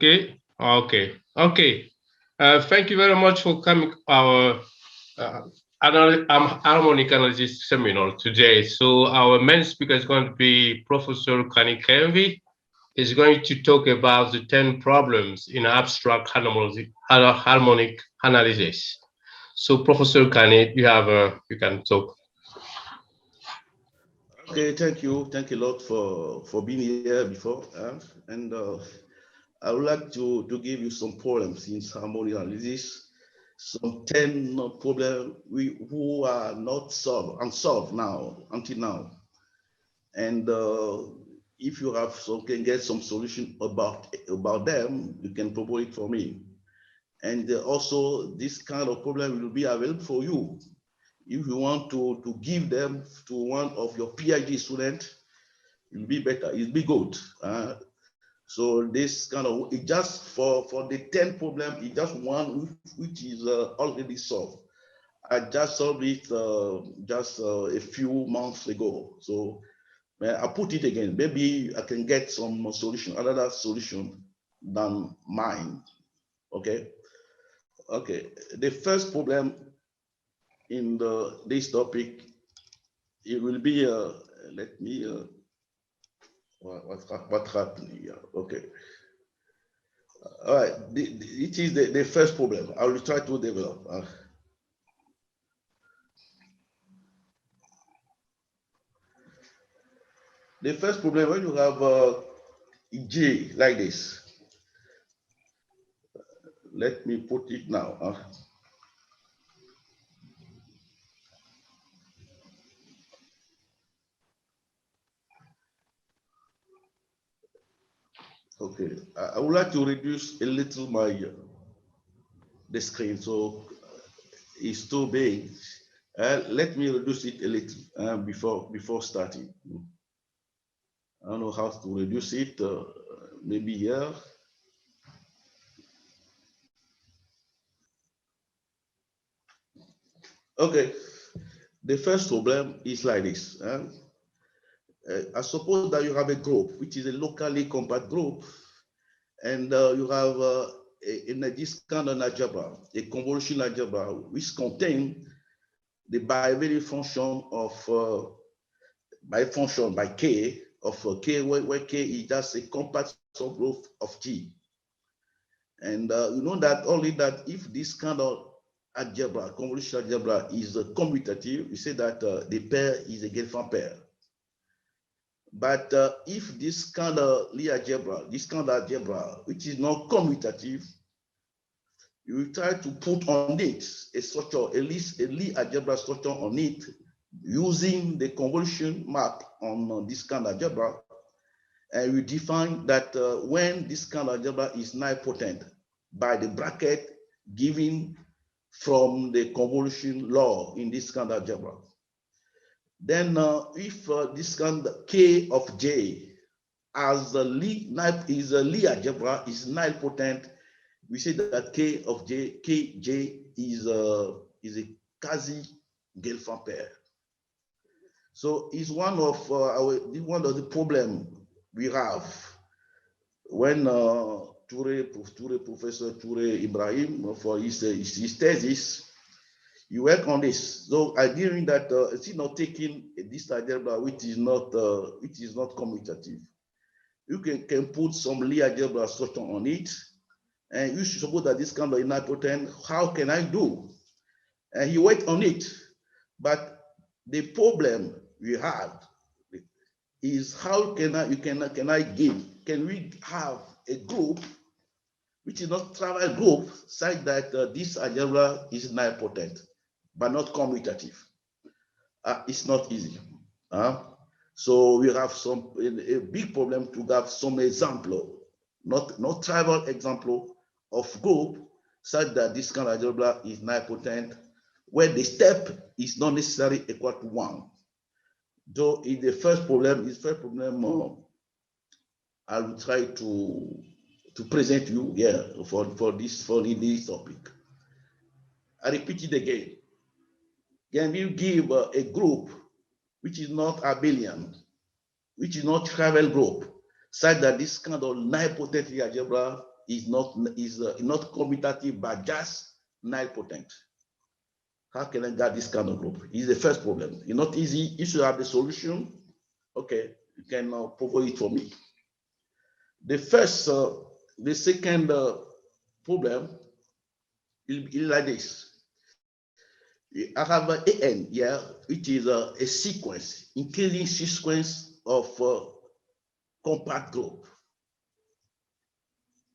Okay, okay. Thank you very much for coming our uh, harmonic analysis seminar today. So our main speaker is going to be Professor Kani Kenvi. Is going to talk about the 10 problems in abstract harmonic analysis. So Professor Kani, you can talk. Okay, thank you. Thank you a lot for being here before. And I would like to give you some problems in harmonic analysis, some 10 problems who are not solved, unsolved now, until now. And if you have some, can get some solution about them, you can propose it for me. And also, this kind of problem will be available for you. If you want to give them to one of your PhD students, it'll be better, it'll be good. So this kind of, it just for the 10 problem, it just one which is already solved. I just solved it just a few months ago. So I put it again. Maybe I can get some solution, another solution than mine. Okay. Okay. The first problem in this topic, it will be let me what happened here. Okay. All right. It is the first problem. I will try to develop. The first problem, when you have J like this, let me put it now. Okay, I would like to reduce a little my the screen, so it's too big. Let me reduce it a little before starting. I don't know how to reduce it. Maybe here. Okay, the first problem is like this. I suppose that you have a group, which is a locally compact group, and you have in this kind of algebra, a convolution algebra, which contains the bivalent function of by k of k, where k is just a compact subgroup of G. And you know that only that if this kind of algebra, convolution algebra, is commutative, you say that the pair is a Gelfand pair. But if this kind of Lie algebra, which is not commutative, you try to put on it a structure, at least a Lie algebra structure on it, using the convolution map on this kind of algebra, and we define that when this kind of algebra is nilpotent by the bracket given from the convolution law in this kind of algebra. Then if this kind of K of J as the is a Lie algebra is nilpotent, we say that K of J, Kj is a quasi-Gelfand pair. So it's one of the problem we have when Professor Toure Ibrahim for his thesis, you work on this. So arguing that it's not taking this algebra which is not commutative. You can put some Lie algebra structure on it, and you should suppose that this kind of nilpotent. How can I do? And he worked on it, but the problem we had is how can we have a group which is not trivial group such that this algebra is nilpotent but not commutative? It's not easy. So we have a big problem to have some example, not trivial example of group such that this kind of algebra is nilpotent, where the step is not necessarily equal to 1. Though in the first problem, I will try to present you here for this topic. I repeat it again. Can you give a group which is not abelian, which is not trivial group, such that this kind of nilpotent algebra is not commutative but just nilpotent. How can I get this kind of group? Is the first problem. It's not easy. If you have the solution, okay, you can provide it for me. The second problem is like this. I have an AN here, which is a sequence, increasing sequence of compact group.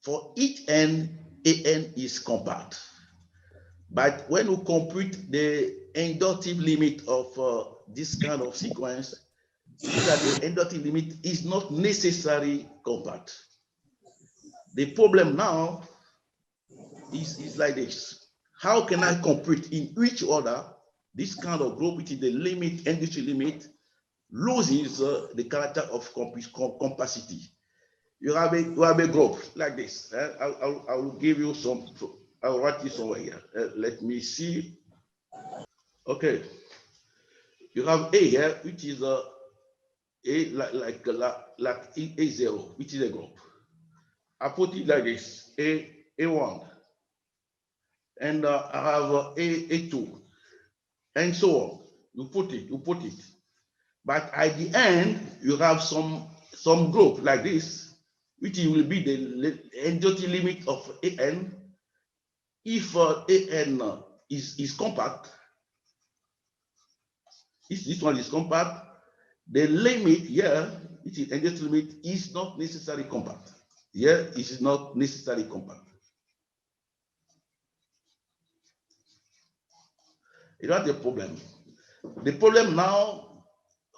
For each N, AN is compact. But when we compute the inductive limit of this kind of sequence, that the inductive limit is not necessarily compact. The problem now is like this. How can I compute in which order this kind of group, which is the limit, inductive limit, loses the character of compacity? You have a group like this. I will give you some. I'll write this over here. Let me see. Okay. You have A here, which is a like A0, which is a group. I put it like this: A1, and I have A2, and so on. You put it. But at the end, you have some group like this, which will be the inductive limit of AN. If AN is compact, if this one is compact, the limit here, which is inductive limit, is not necessarily compact. Here, it is not necessarily compact. It's not the problem. The problem now,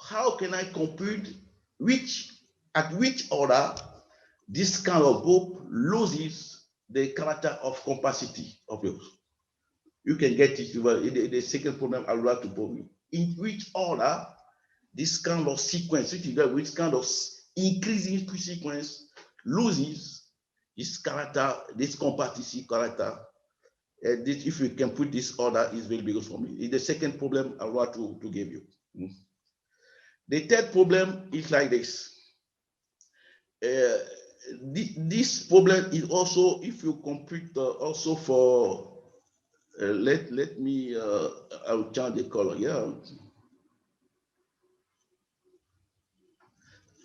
how can I compute at which order this kind of group loses the character of compacity of yours? You can get it in the second problem I would like to pose you. In which order this kind of sequence, which kind of increasing sequence loses its character, this compacity character. If we can put this order, is very big for me. It's the second problem I want to give you. The third problem is like this. This problem is also, if you compute also for, let me, I'll change the color, yeah.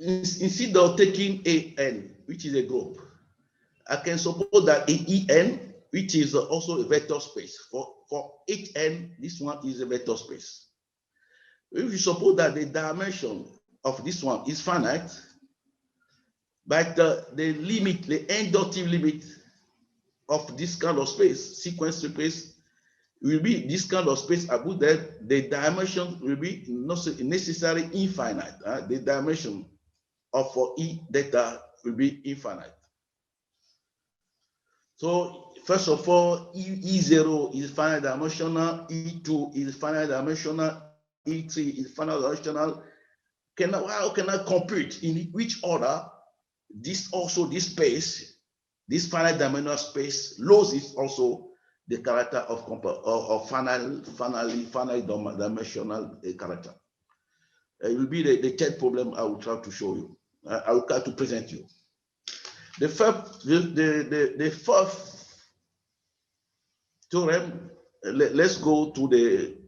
Instead of taking AN, which is a group, I can suppose that EN, which is also a vector space. For each N, this one is a vector space. If you suppose that the dimension of this one is finite, but the limit, the inductive limit of this kind of space, sequence space, will be this kind of space above that, the dimension will be not necessarily infinite. The dimension of E data will be infinite. So first of all, E0 is finite dimensional, E2 is finite dimensional, E3 is finite dimensional. How can I compute in which order this space, this finite dimensional space, loses also the character of finite dimensional character? It will be the third problem I will try to show you. I will try to present you. The fourth theorem. Let's go to the.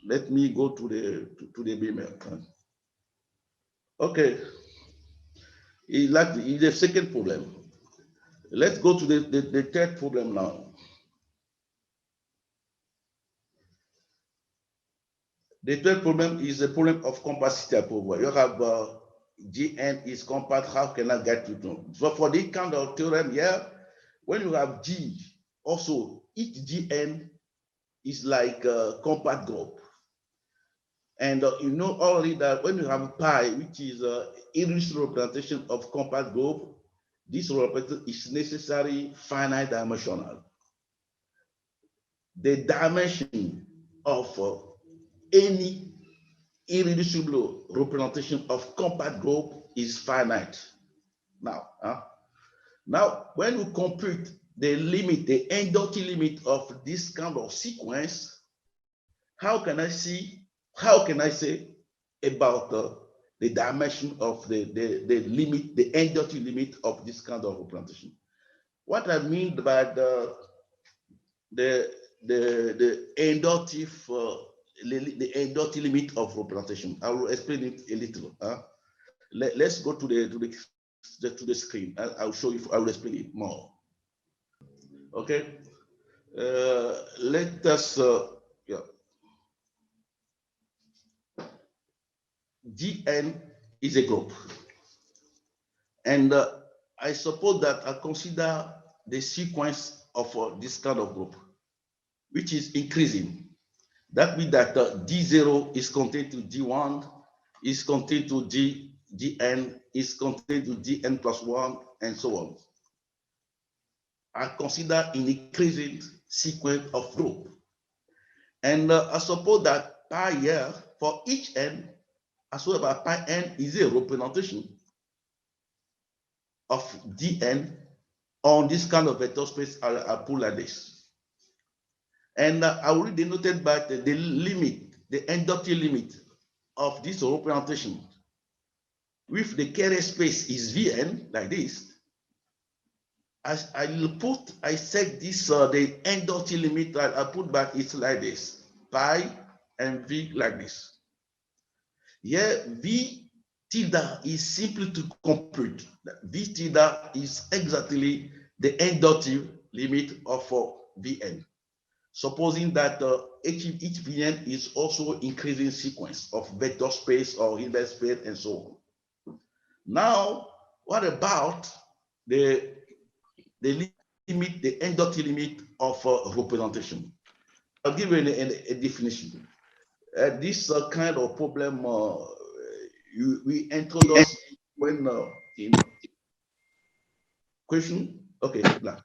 Let me go to the BML. Okay. It's the second problem. Let's go to the third problem now. The third problem is the problem of compacity approval. You have Gn is compact. How can I get to know? So for this kind of theorem here, when you have G, also each Gn is like a compact group. And you know already that when you have pi, which is an irreducible representation of compact group, this representation is necessarily finite dimensional. The dimension of any irreducible representation of compact group is finite. Now, when you compute the limit, the inductive limit of this kind of sequence, how can I say about the dimension of the limit, the inductive limit of this kind of representation? What I mean by the inductive limit of representation, I will explain it a little. Let's go to the screen. I'll show you. I will explain it more. Okay. Let us. Yeah. Gn is a group, and I suppose that I consider the sequence of this kind of group, which is increasing. That means that D0 is contained to D1, is contained to Dn, is contained to Dn plus 1, and so on. I consider an increasing sequence of group. And I suppose that pi here for each n, as well as pi n is a representation of Dn on this kind of vector space I put like this. And I already denoted by the limit, the inductive limit of this representation with the carrier space is Vn like this. As I set this the inductive limit that I put back it's like this, pi and V like this. Here V tilde is simply to compute. V tilde is exactly the inductive limit of Vn. Supposing that each Vn is also increasing sequence of vector space or inverse space and so on. Now, what about the limit, the inductive limit of representation? I'll give you a definition. This kind of problem we introduce when in question. Okay, now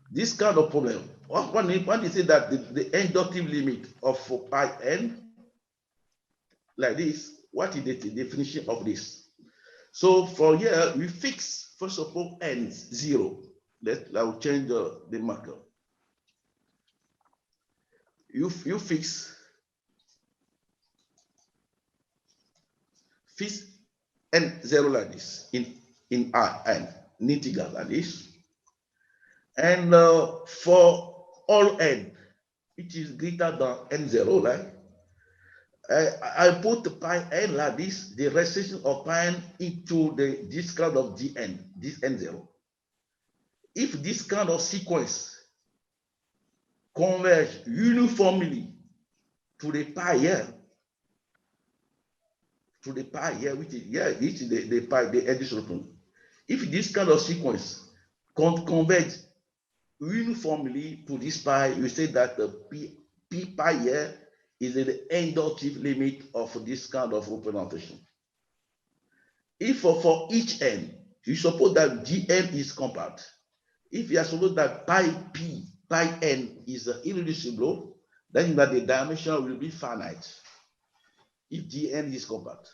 this kind of problem. When you say that the inductive limit of pi n like this, what is the definition of this? So for here we fix first of all n 0. I will change the marker. You fix n 0 like this in R n integer like this, and for all n which is greater than n0, right? I put pi n like this, the restriction of pi n into this kind of Dn, this n0. If this kind of sequence converge uniformly to the pi here, which is the pi, the addition. If this kind of sequence converge uniformly to this pi, you say that the p pi here is the inductive limit of this kind of representation. If for each n, you suppose that Gn is compact. If you suppose that pi n is irreducible, then that the dimension will be finite if Gn is compact.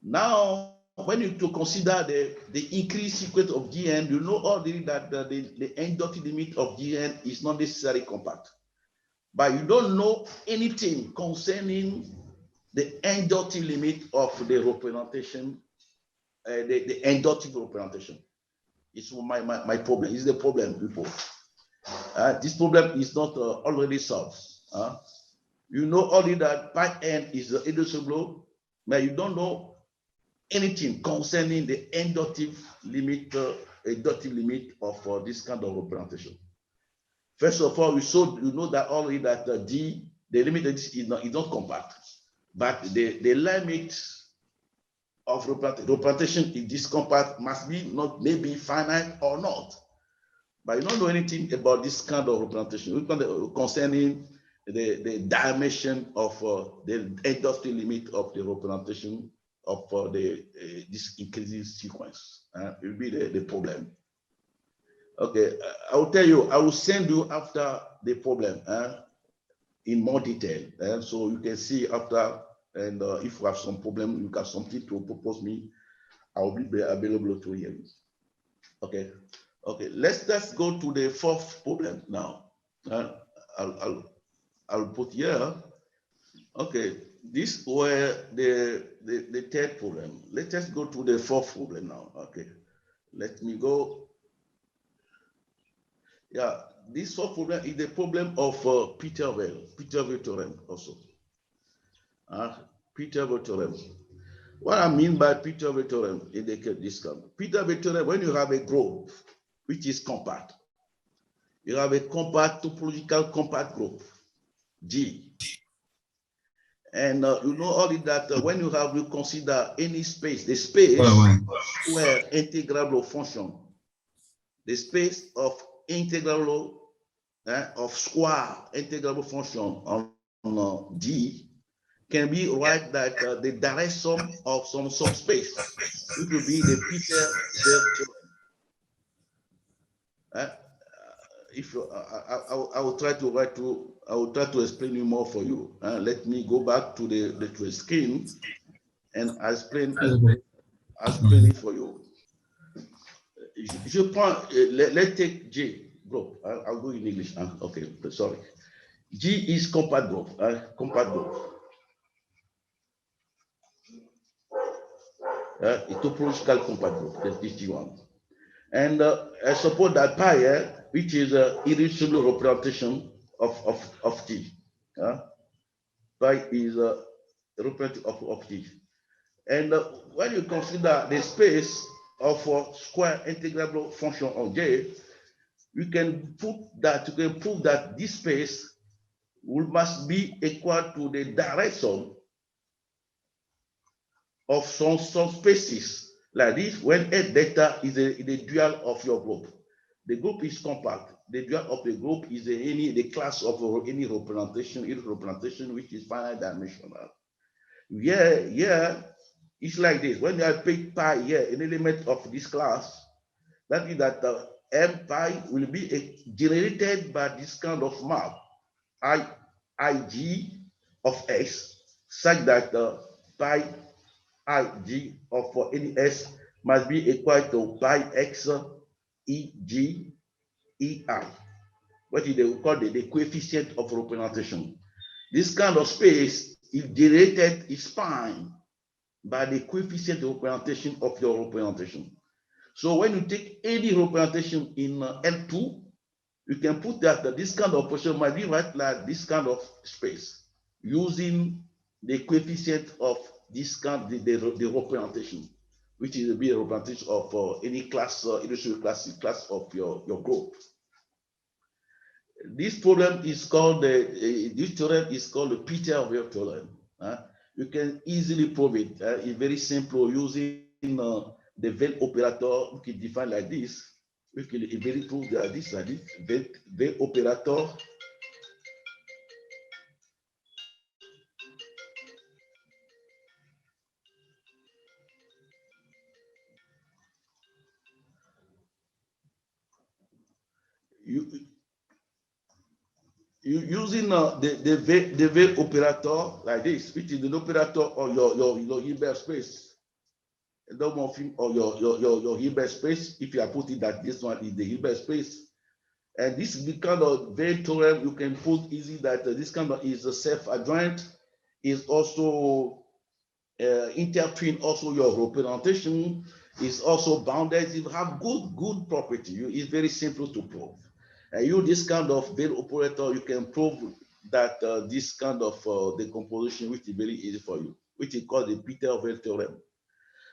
Now, when you to consider the increased sequence of Gn, you know already that the inductive limit of Gn is not necessarily compact. But you don't know anything concerning the inductive limit of the representation, the inductive representation. It's my problem. It's the problem, people. This problem is not already solved. You know already that pi n is irreducible, but you don't know anything concerning the inductive limit of this kind of representation. First of all, you know that already that the limit of this is not compact, but the limit of representation in this compact must be not maybe finite or not. But you don't know anything about this kind of representation concerning the dimension of the inductive limit of the representation of this increasing sequence. It will be the problem. Okay, I will tell you, I will send you after the problem in more detail. So you can see after, and if you have some problem, you got something to propose me, I will be available to hear you. Okay, let's go to the fourth problem now. I'll put here. Okay, this were the third problem. Let us go to the fourth problem now. Okay, let me go. Yeah, this fourth problem is the problem of Peterville theorem also. Peterville theorem. What I mean by Peterville theorem in this case, Peterville theorem, when you have a group which is compact, you have a compact topological compact group, G. And you know all that when you consider any space, the space where integrable function, the space of integrable of square integrable function on D can be right that the direct sum of some subspace, which will be the Peter-Weyl theorem. If I will try to write to, I will try to explain you more for you. Let me go back to the screen and explain it for you. Je prends, let's take J group. I'll go in English. Okay, sorry. G is compact group. Compact group. A topological compact group. That's this G1. And I suppose that pi, which is irreducible representation of T. Pi is a representation of T. And when you consider the space of a square integrable function of J, you can prove that this space must be equal to the direct sum of some spaces like this when F delta is the dual of your group. The group is compact. The dual of the group is the class of any representation which is finite dimensional. Yeah, it's like this. When I pick pi here, an element of this class, that means that M pi will be generated by this kind of map, Ig of x, such that pi Ig of any s must be equal to pi x Eg Ei, what is called the coefficient of representation. This kind of space, if generated, is fine by the coefficient of representation of your representation. So when you take any representation in L2, you can put that this kind of operation might be right like this kind of space using the coefficient of this kind the representation, which is a representation of any class, illustrative class of your group. This problem is called this theorem is called the Peter-Weyl theorem. You can easily prove it. It's very simple using the Weyl operator, which is defined like this. We can very prove that this Weyl operator. Using the Weyl operator like this, which is the operator of your Hilbert space, the morpheme or your Hilbert space. If you are putting that this one is the Hilbert space, and this is the kind of Weyl theorem you can put easy that this kind of is self-adjoint, is also intertwin also your representation, is also bounded. You have good property. It's very simple to prove. And you this kind of Weyl operator, you can prove that this kind of decomposition, which is very easy for you, which is called the Peter-Weyl theorem.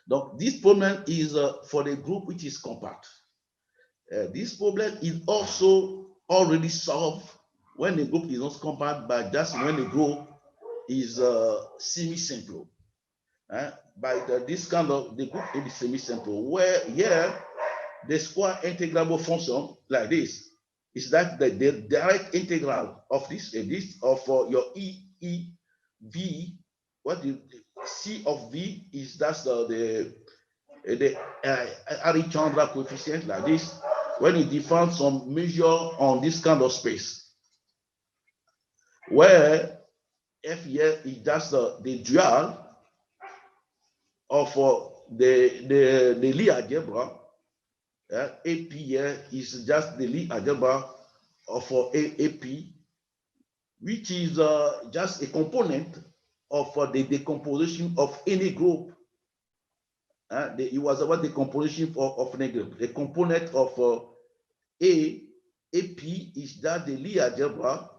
Donc, this problem is for the group which is compact. This problem is also already solved when the group is not compact, but just when the group is semi-simple. By this kind of the group is semi-simple, where here the square integrable function like this is that the direct integral of this of your V, what is C of V is that's the Harry-Chandra coefficient like this, when you define some measure on this kind of space, where F here is just the dual of the Lie algebra. AP here is just the Lie algebra of AP, which is just a component of the decomposition of any group. It was about the decomposition of any group, a component of A Et puis, is that the Lie algebra,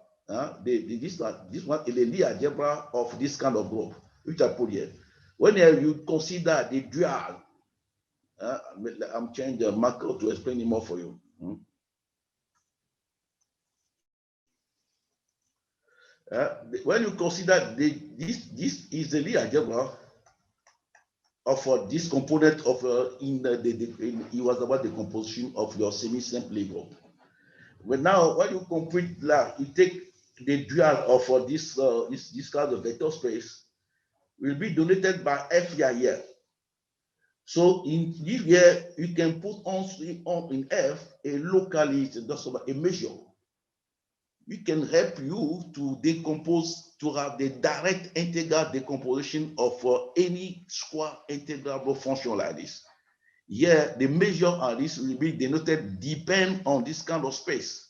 this one is the Lie algebra of this kind of group, which I put here. When you consider the dual, I'm changing the marker to explain it more for you. When you consider this is the Lie algebra of this component of it was about the composition of your semi-simple group. But now, when you complete that, you take the dual of this kind of vector space will be donated by F here. So in this here, you can put on in F a locally, a measure. We can help you to decompose, to have the direct integral decomposition of any square integrable function like this. Here, the measure on this will be denoted depend on this kind of space.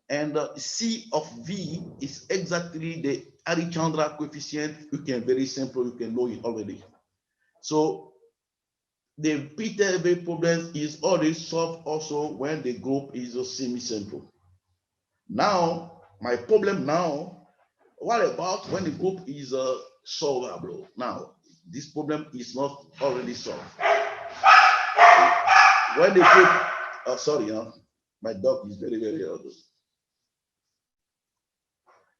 And C of V is exactly the Harichandra coefficient. You can very simple, you can know it already. So the Peter-Weyl problem is always solved also when the group is a semi-simple. Now, my problem now, what about when the group is solvable? Now, this problem is not already solved. When the group, sorry, my dog is very, very old.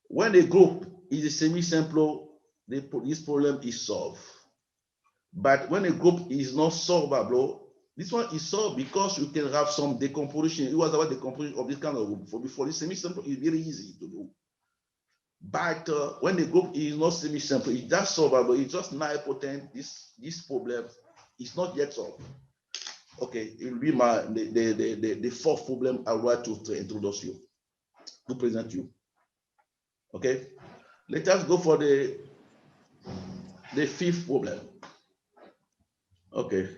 When the group is a semi-simple, this problem is solved. But when a group is not solvable, this one is solved because you can have some decomposition. It was about decomposition of this kind of group. For this semi-simple, it's very easy to do. But when the group is not semi-simple, it's just solvable. It's just nilpotent. This problem is not yet solved. Okay, it will be the fourth problem I want to introduce you, to present you. Okay, let us go for the fifth problem. Okay,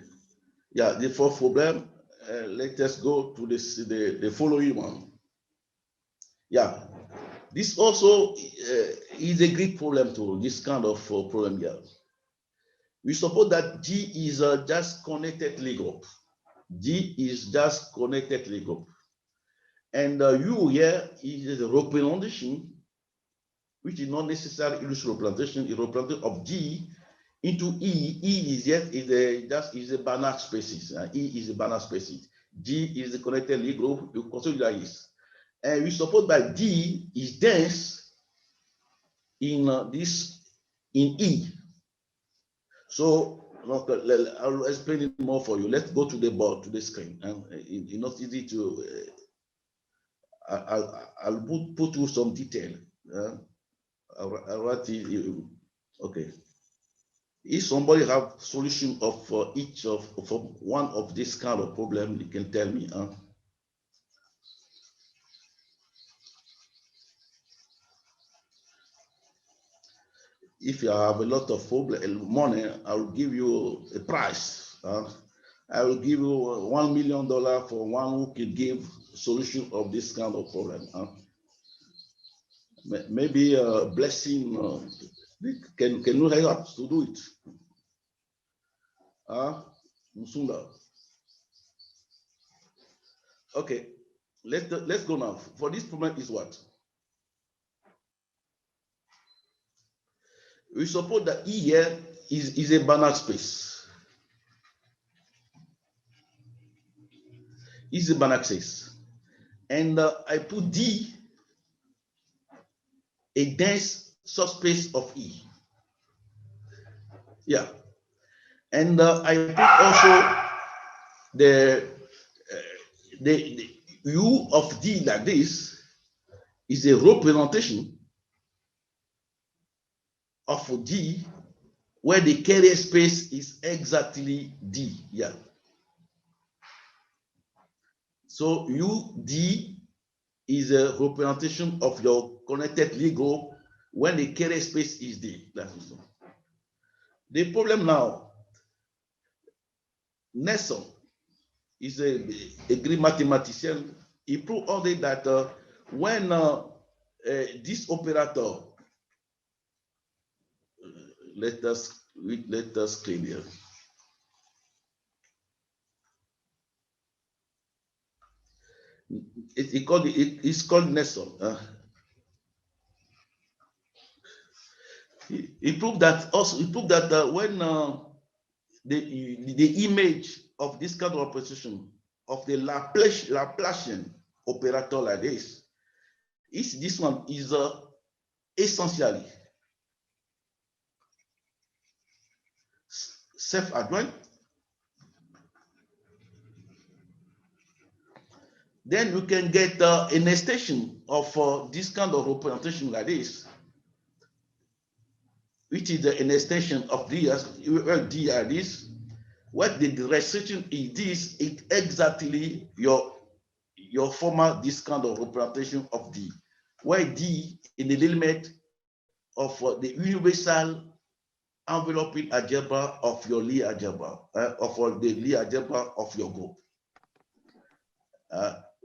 yeah, the fourth problem. Let us go to the following one. Yeah, this also is a Greek problem too. This kind of problem here. We suppose that G is just connected Lie group. G is just connected Lie group, and U here is a representation, which is not necessarily Illusion representation. A representation of G into E. E is yet is a Banach species. E is a Banach species. G is the connected Lie group. You consider that is, and we suppose that D is dense in in E. So I'll explain it more for you. Let's go to the board, to the screen. It's not easy to. I'll put you some detail. I'll write it. Okay. If somebody have solution of each of one of this kind of problem, you can tell me. If you have a lot of money, I will give you a prize. I will give you $1 million for one who can give solution of this kind of problem. Maybe a blessing. Can you help us to do it? Musunda. Okay, let's go now. For this problem is what? We suppose that E here is a Banach space. Is a Banach space. And I put D a dense subspace of E. Yeah. And I put also the U of D like this is a representation of D where the carrier space is exactly D. Yeah. So UD is a representation of your connected Lie group when the carrier space is D. That's so. The problem now, Nelson is a Greek mathematician. He proved already that when this operator, let us clean here. it's called Nelson. He proved that also. He proved that when the image of this kind of representation of the Laplacian operator like this one is essentially self-adjoint. Then you can get an extension of this kind of representation like this, which is an extension of D as this. What the restriction is this is exactly your former this kind of representation of D, where D in the element of the universal enveloping algebra of your Lie algebra, of the Lie algebra of your group.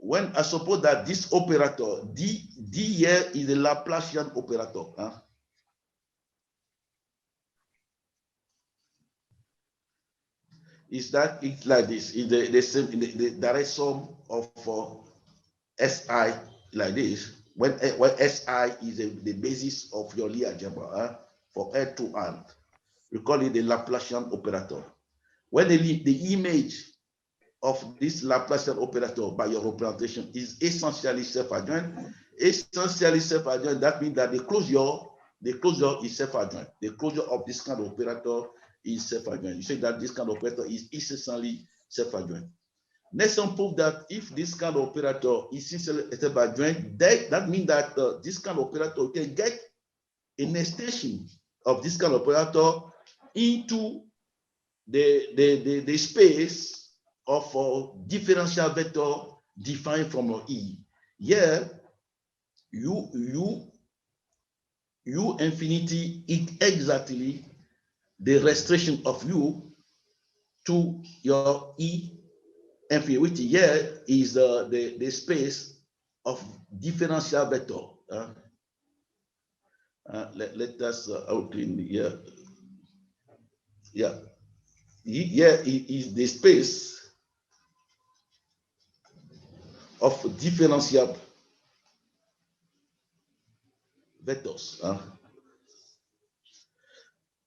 When I suppose that this operator, D here is a Laplacian operator. Is that it's like this? Is the same, the direct sum of SI like this? When SI is the basis of your Lie algebra for L to N, we call it the Laplacian operator. When the image of this Laplacian operator by your representation is essentially self-adjoint. Essentially self-adjoint, that means that the closure is self-adjoint. The closure of this kind of operator is self-adjoint. You say that this kind of operator is essentially self-adjoint. Nelson proved that if this kind of operator is essentially self-adjoint, that means that this kind of operator can get an extension of this kind of operator into the space of differential vector defined from E. Here, U infinity is exactly the restriction of U to your E infinity, which here is the space of differential vector. Let us outline here. Yeah, here is the space of differential vectors.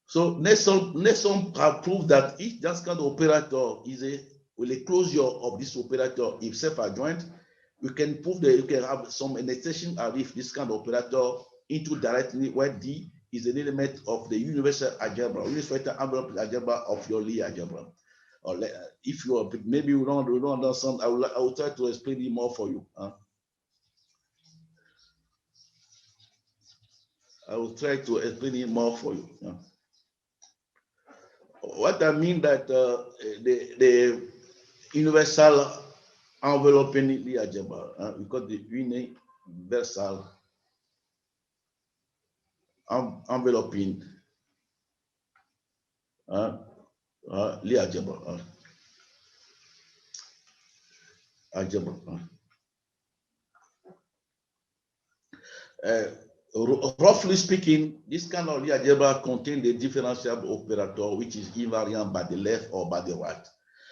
So Nelson proved that if that kind of operator is with a closure of this operator if self-adjoint, we can prove that you can have some extension of if this kind of operator into directly where D is an element of the universal algebra, universal envelope algebra of your Lie algebra. Or if you are, maybe you don't understand, I will try to explain it more for you. I will try to explain it more for you. What I mean that the universal enveloping Lie algebra, because the universal enveloping Lie algebra. Roughly speaking, this kind of Lie algebra contains the differential operator, which is invariant by the left or by the right.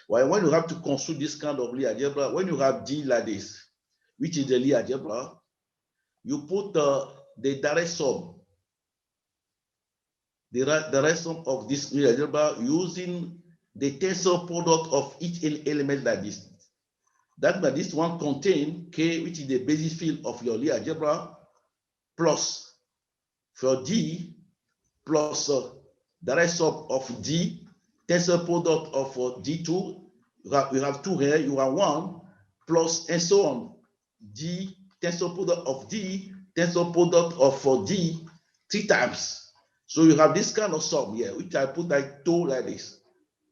While when you have to construct this kind of Lie algebra, when you have D like this, which is the Lie algebra, you put the direct sum, the direct sum of this Lie algebra using the tensor product of each element like this. That means this one contains K, which is the basis field of your Lie algebra, plus for D, plus direct sum of D, tensor product of D2. You have two here, you have one, plus and so on. D, tensor product of D, tensor product of D, 3 times. So you have this kind of sum here, which I put like 2 like this.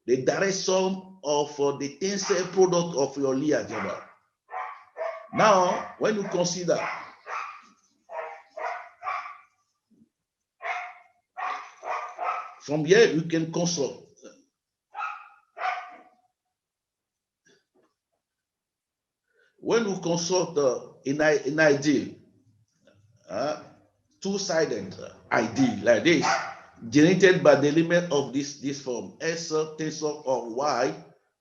The direct sum of the tensor product of your Lie algebra. Now, when you consider from here, you can construct when you construct an ideal, two-sided ideal like this, generated by the element of this form, S tensor of Y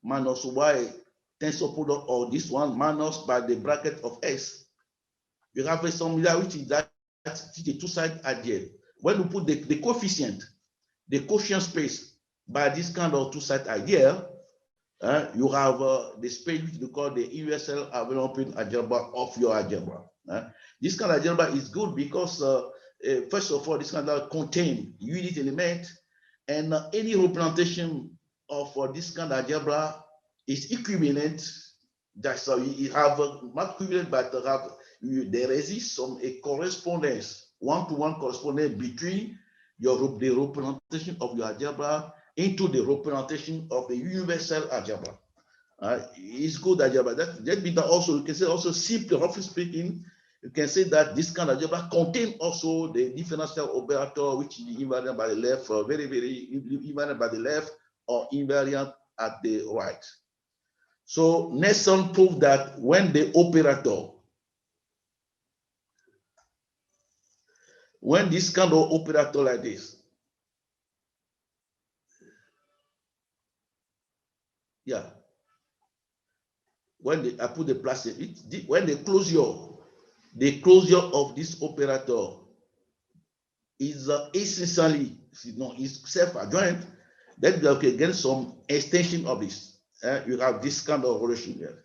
minus Y tensor product of this one minus by the bracket of S. You have a similarity that the two-side adjoint. When you put the coefficient space by this kind of two-side idea, you have the space which we call the universal enveloping algebra of your algebra. This kind of algebra is good because, first of all, this kind of contain unit element, and any representation of this kind of algebra is equivalent. That's how you have not equivalent, but there exists a correspondence, one-to-one correspondence between the representation of your algebra into the representation of the universal algebra. It's good algebra. That means that also you can say also simply, roughly speaking, you can say that this kind of algebra contains also the differential operator, which is invariant by the left, very invariant by the left, or invariant at the right. So Nelson proved that when the operator, when this kind of operator like this, yeah, when I put the plus, when the closure of this operator is essentially, is self-adjoint, then you can get some extension of this. You have this kind of relation here.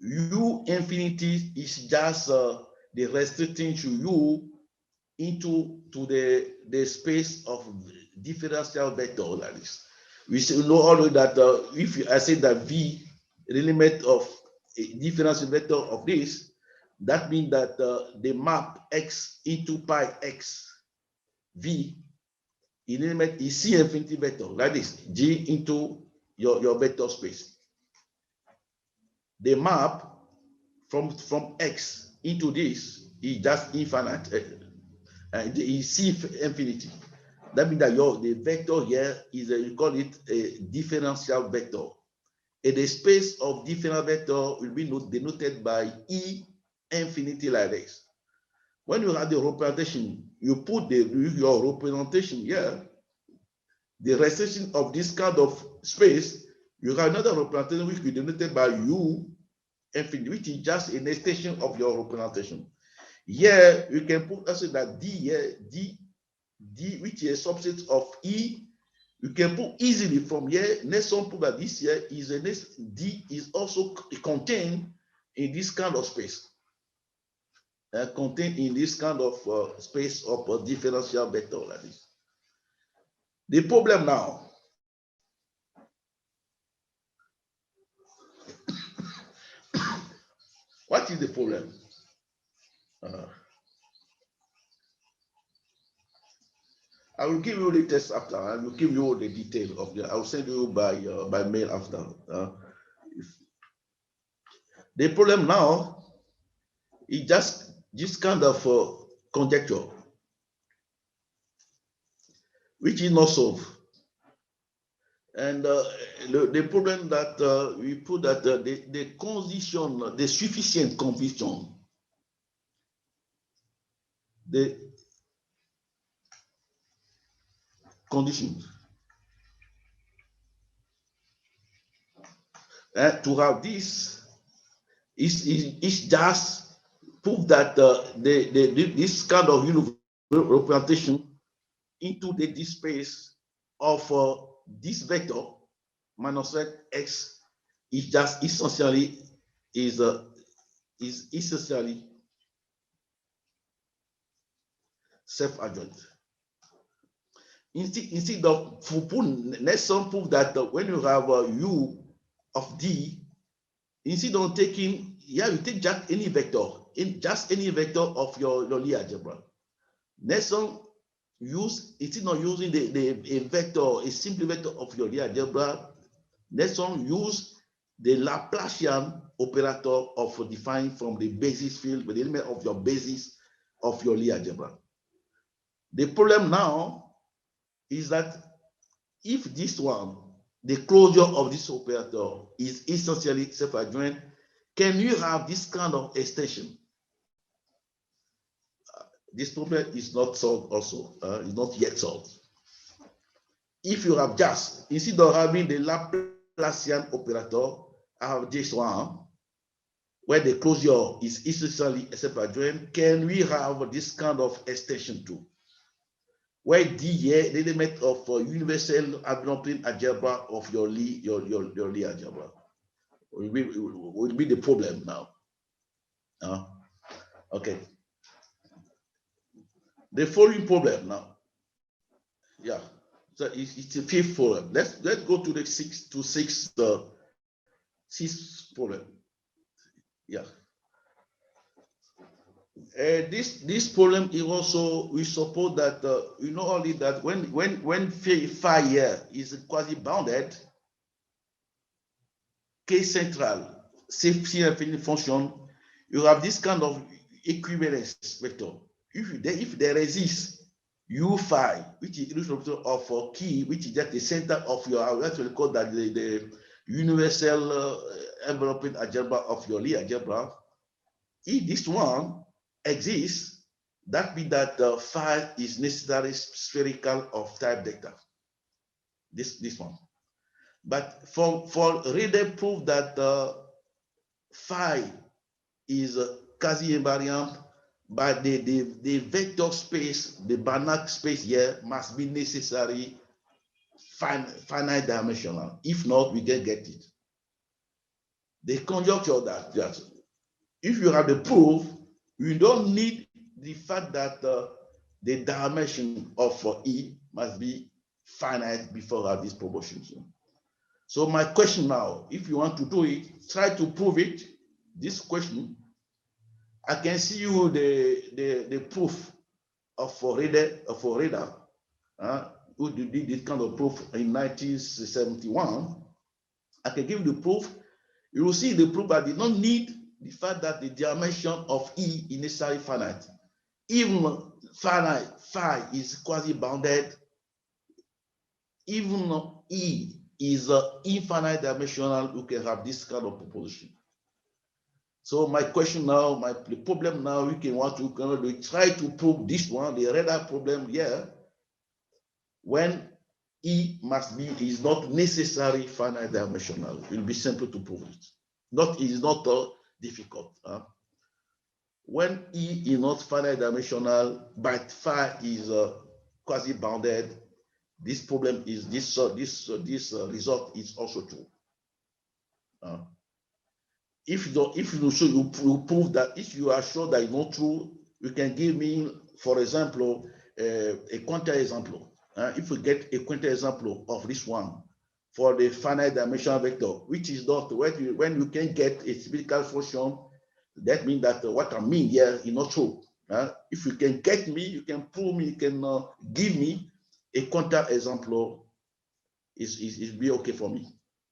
U infinity is just the restricting to U into the space of differential vector like this. We know already that if I say that V, the limit of a differential vector of this, that means that the map X into pi X V, the element is C infinity vector like this, G into your vector space. The map from X into this is just infinite, is C infinity. That means that the vector here is you call it a differential vector. And the space of differential vector will be denoted by E infinity like this. When you have the representation, you put your representation here, the restriction of this kind of space, you have another representation which will be denoted by U infinity, which is just an extension of your representation. Here you can put also that D here, D, which is a subset of E. You can put easily from here. Nelson put that this here is D is also contained in this kind of space. Contained in this kind of space of a differential vector like this. The problem now, what is the problem? I will give you the test after. I will give you the detail of the. I will send you by mail after. The problem now is just this kind of conjecture, which is not solved. And the problem that we put that the condition, the sufficient conviction, the conditions to have this is just prove that this kind of representation into the space of this vector minus x is just essentially essentially self-adjoint. Instead of Nelson prove that when you have U of D, instead of taking, yeah, you take just any vector, just any vector of your Lie algebra. Nelson instead of using a vector, a simple vector of your Lie algebra, Nelson use the Laplacian operator of defined from the basis field with the element of your basis of your Lie algebra. The problem now is that if this one, the closure of this operator is essentially self-adjoint, can you have this kind of extension? This problem is not solved also, is not yet solved. If you have just, instead of having the Laplace Laplacian operator, I have this one, where the closure is essentially except adjoint. Can we have this kind of extension too? Where D here, the element of universal enveloping algebra of your Lie algebra will be the problem now. Okay. The following problem now. Yeah. So it's the fifth problem. Let's go to the sixth problem. Yeah. This problem is also, we suppose that we know only that when phi here is quasi bounded, K central safety infinite function, you have this kind of equivalence vector. If there exists U phi, which is illustrator of key, which is just the center of your, that's what we call that the universal enveloping algebra of your Lie algebra. If this one exists, that means that phi is necessarily spherical of type delta. This one. But for Reide proof that phi is quasi invariant, but the vector space, the Banach space here must be necessary finite dimensional. If not, we can get it. The conjecture that if you have the proof, you don't need the fact that the dimension of E must be finite before have these proportions. So my question now, if you want to do it, try to prove it. This question, I can see you the proof of Reide, who did this kind of proof in 1971. I can give you the proof. You will see the proof. I did not need the fact that the dimension of E is necessarily finite. Even phi is quasi-bounded, even E is infinite dimensional, you can have this kind of proposition. So my question now, the problem now, we try to prove this one, the Reide problem here, when E is not necessarily finite dimensional. It will be simple to prove it. It is not difficult. When E is not finite dimensional, but phi is quasi-bounded, this problem is this result is also true. If you prove that, if you are sure that it's not true, you can give me, for example, a counterexample. If we get a counterexample of this one for the finite dimensional vector, which is not when you can get a spherical function, that means that what I mean here is not true. If you can get me, you can prove me, you can give me a counterexample, is be okay for me.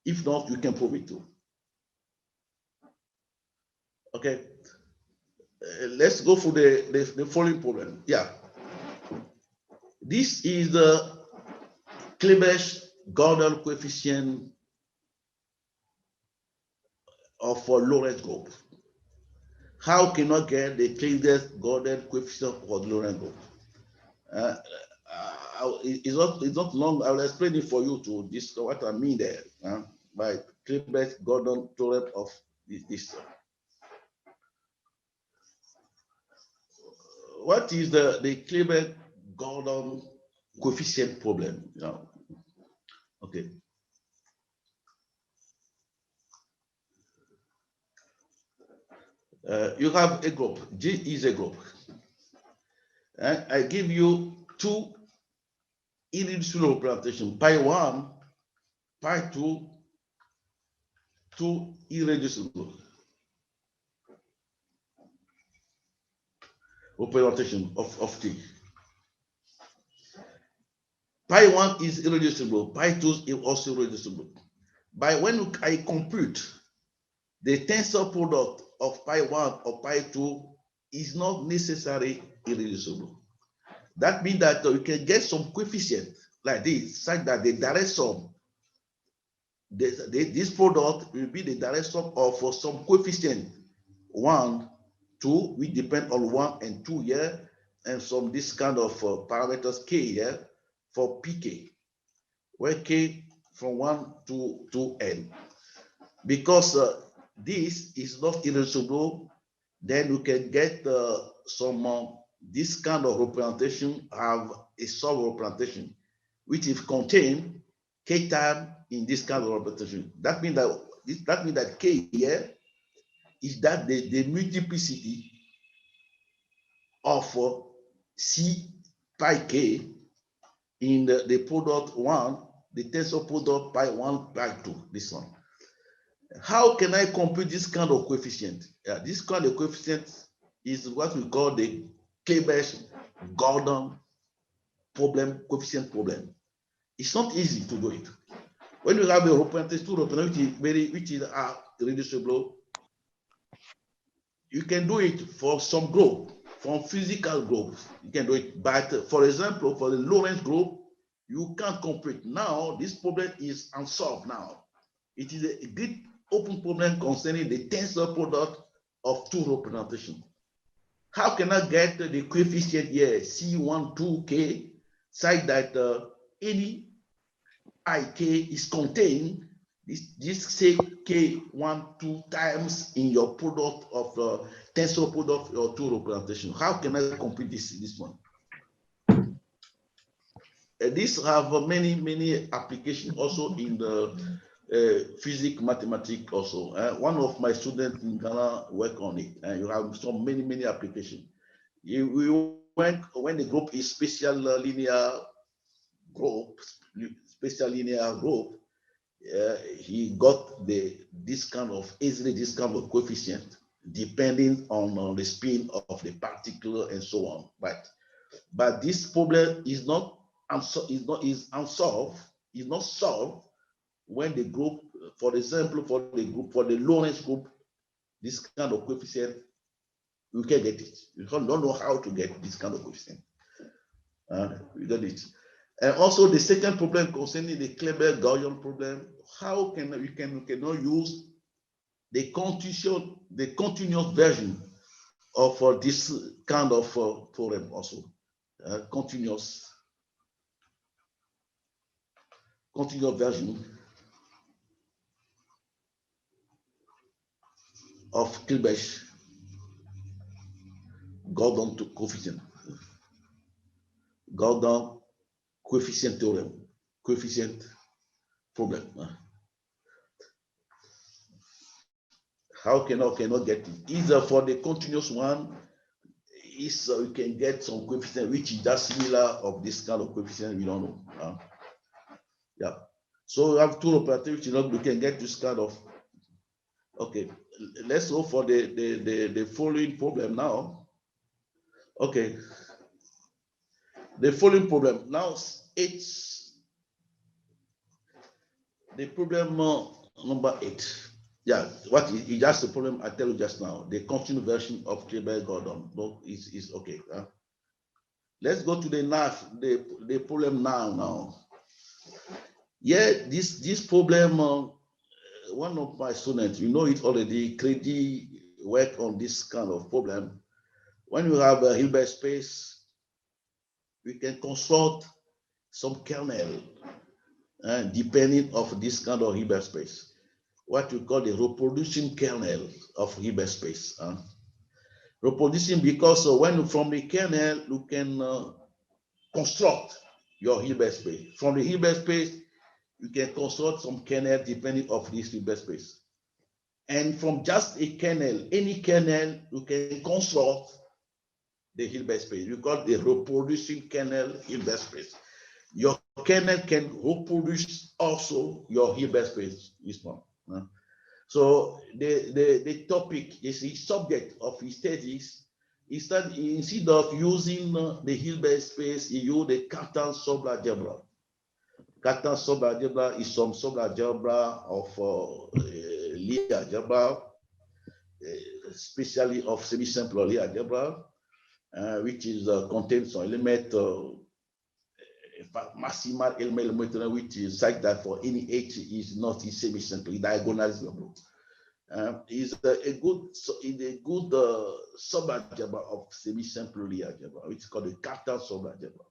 If not, you can prove it too. Okay, let's go for the following problem. Yeah, this is the Klebesch-Gordon coefficient of a Lorentz group. How can I get the Klebesch-Gordon coefficient for the Lorentz group? It's not long. I will explain it for you to this what I mean there by Klebesch-Gordon theorem of this. What is the Klebesch-Gordon coefficient problem? Okay. You have a group. G is a group. And I give you two irreducible representations, pi 1, pi 2, two irreducible representation of T. Pi 1 is irreducible, pi 2 is also irreducible. By when I compute the tensor product of pi 1 or pi 2 is not necessarily irreducible. That means that you can get some coefficient like this, such that the direct sum, this product will be the direct sum of some coefficient 1, 2, which depend on 1 and 2 here, and some this kind of parameters k here for pk, where k from 1 to n. Because this is not irreducible, then we can get this kind of representation have a sub-representation, which is contained k time in this kind of representation. That means that k here is that the multiplicity of C pi k in the product 1, the tensor product pi 1, pi 2, this one. How can I compute this kind of coefficient? This kind of coefficient is what we call the Klebesch-Gordon problem, coefficient problem. It's not easy to do it. When you have a representation, two representation which is reducible, you can do it for some group, from physical groups. You can do it, but for example, for the Lorentz group, you can't compute. Now, this problem is unsolved now. It is a great open problem concerning the tensor product of two representations. How can I get the coefficient here, C12K, such that any ik is contained, this say K12 times in your product of tensor product or two representation? How can I compute this one? This have many applications also in the physics, mathematics also. One of my students in Ghana work on it, and you have so many applications. When the group is special linear group, he got this kind of coefficient depending on the spin of the particle and so on. But this problem is not solved when the group, for example, for the Lorentz group, this kind of coefficient, you can get it. You don't know how to get this kind of coefficient. You get it. And also the second problem concerning the Kleber-Gordon problem, how can we cannot use the continuous version of this kind of problem also, continuous version of Kleber-Gordon coefficient. Gordon coefficient theorem, coefficient problem. How cannot get it? Either for the continuous one, is you can get some coefficient which is just similar of this kind of coefficient, we don't know. Yeah. So we have two operators which we can get this kind of. Okay, let's go for the following problem now. Okay. The following problem now, it's the problem number 8. Yeah, what is just the problem I tell you just now, the continuous version of Kleber-Gordon. No, is okay. Let's go to the problem now. Yeah, this problem, one of my students, you know it already, Credi work on this kind of problem. When you have a Hilbert space, we can construct some kernel depending of this kind of Hilbert space, what we call the reproducing kernel of Hilbert space. Reproducing because when from the kernel you can construct your Hilbert space. From the Hilbert space, you can construct some kernel depending of this Hilbert space. And from just a kernel, any kernel, you can construct the Hilbert space. We call the reproducing kernel Hilbert space. Your kernel can reproduce also your Hilbert space. This one. So the topic is the subject of his thesis is that instead of using the Hilbert space, you use the Cartan subalgebra. Cartan subalgebra is some subalgebra of Lie algebra, especially of semi-simple Lie algebra, which is contains some element maximal element which is such that for any h is not semi-simple, diagonalizable. Is a good subalgebra of semi-simple Lie algebra, which is called the Cartan subalgebra.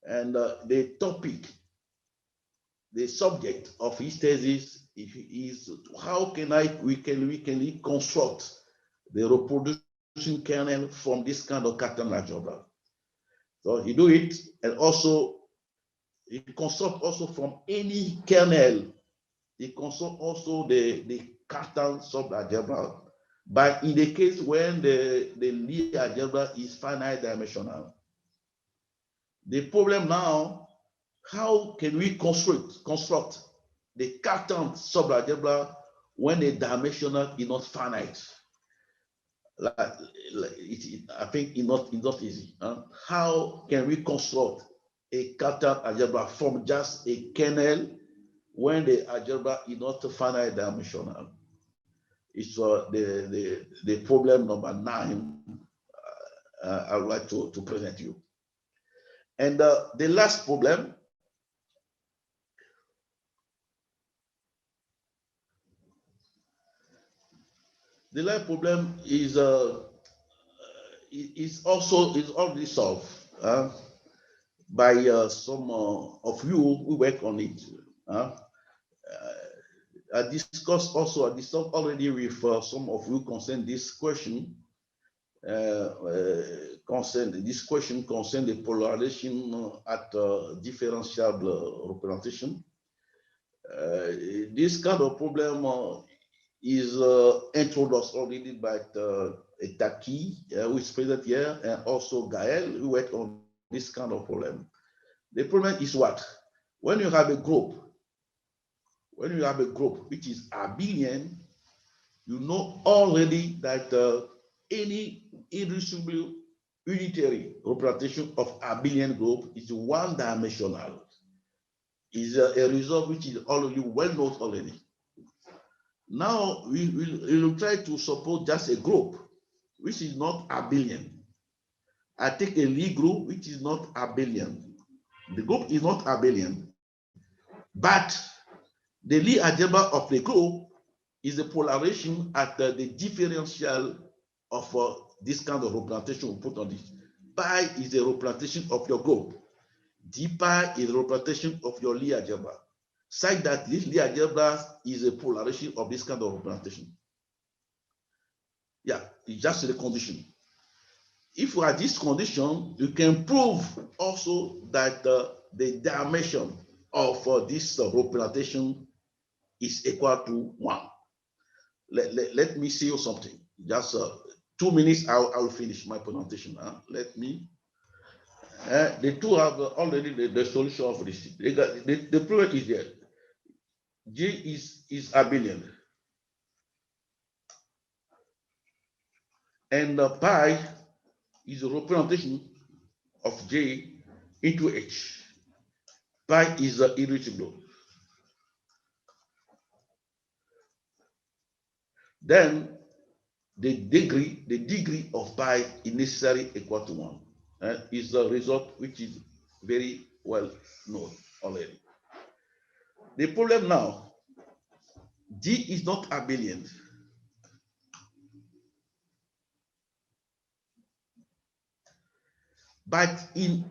And the topic the subject of his thesis is how we can reconstruct the reproduction kernel from this kind of Cartan algebra. So he do it, and also he construct also from any kernel. He construct also the Cartan subalgebra, but in the case when the Lie algebra is finite dimensional. The problem now, how can we construct the Cartan subalgebra when the dimensional is not finite? I think it's not easy. How can we construct a Cartan algebra from just a kernel when the algebra is not finite dimensional? It's the problem number 9 I would like to present you. And the last problem is already solved by some of you who work on it. I discussed already with some of you concern this question. Concern the polarization at differentiable representation. This kind of problem is introduced already by Taki, who is present here, and also Gael, who worked on this kind of problem. The problem is what? When you have a group which is abelian, you know already that any irreducible unitary representation of abelian group is one-dimensional. Is a result which is already well known already. Now we will try to suppose just a group which is not abelian. I take a Lie group which is not abelian. The group is not abelian, but the Lie algebra of the group is the polarization at the differential of this kind of representation we put on this. Pi is the representation of your group. D pi is the representation of your Lie algebra. Such that this Lie algebra is a polarization of this kind of representation. Yeah, it's just the condition. If you have this condition, you can prove also that the dimension of this representation is equal to 1. Let me see you something. Just 2 minutes, I'll finish my presentation. Let me. The two have already the solution of this. The problem is there. J is abelian. And pi is a representation of J into H. Pi is irreducible. Then the degree of pi is necessarily equal to 1. Is the result which is very well known already. The problem now, D is not abelian. But in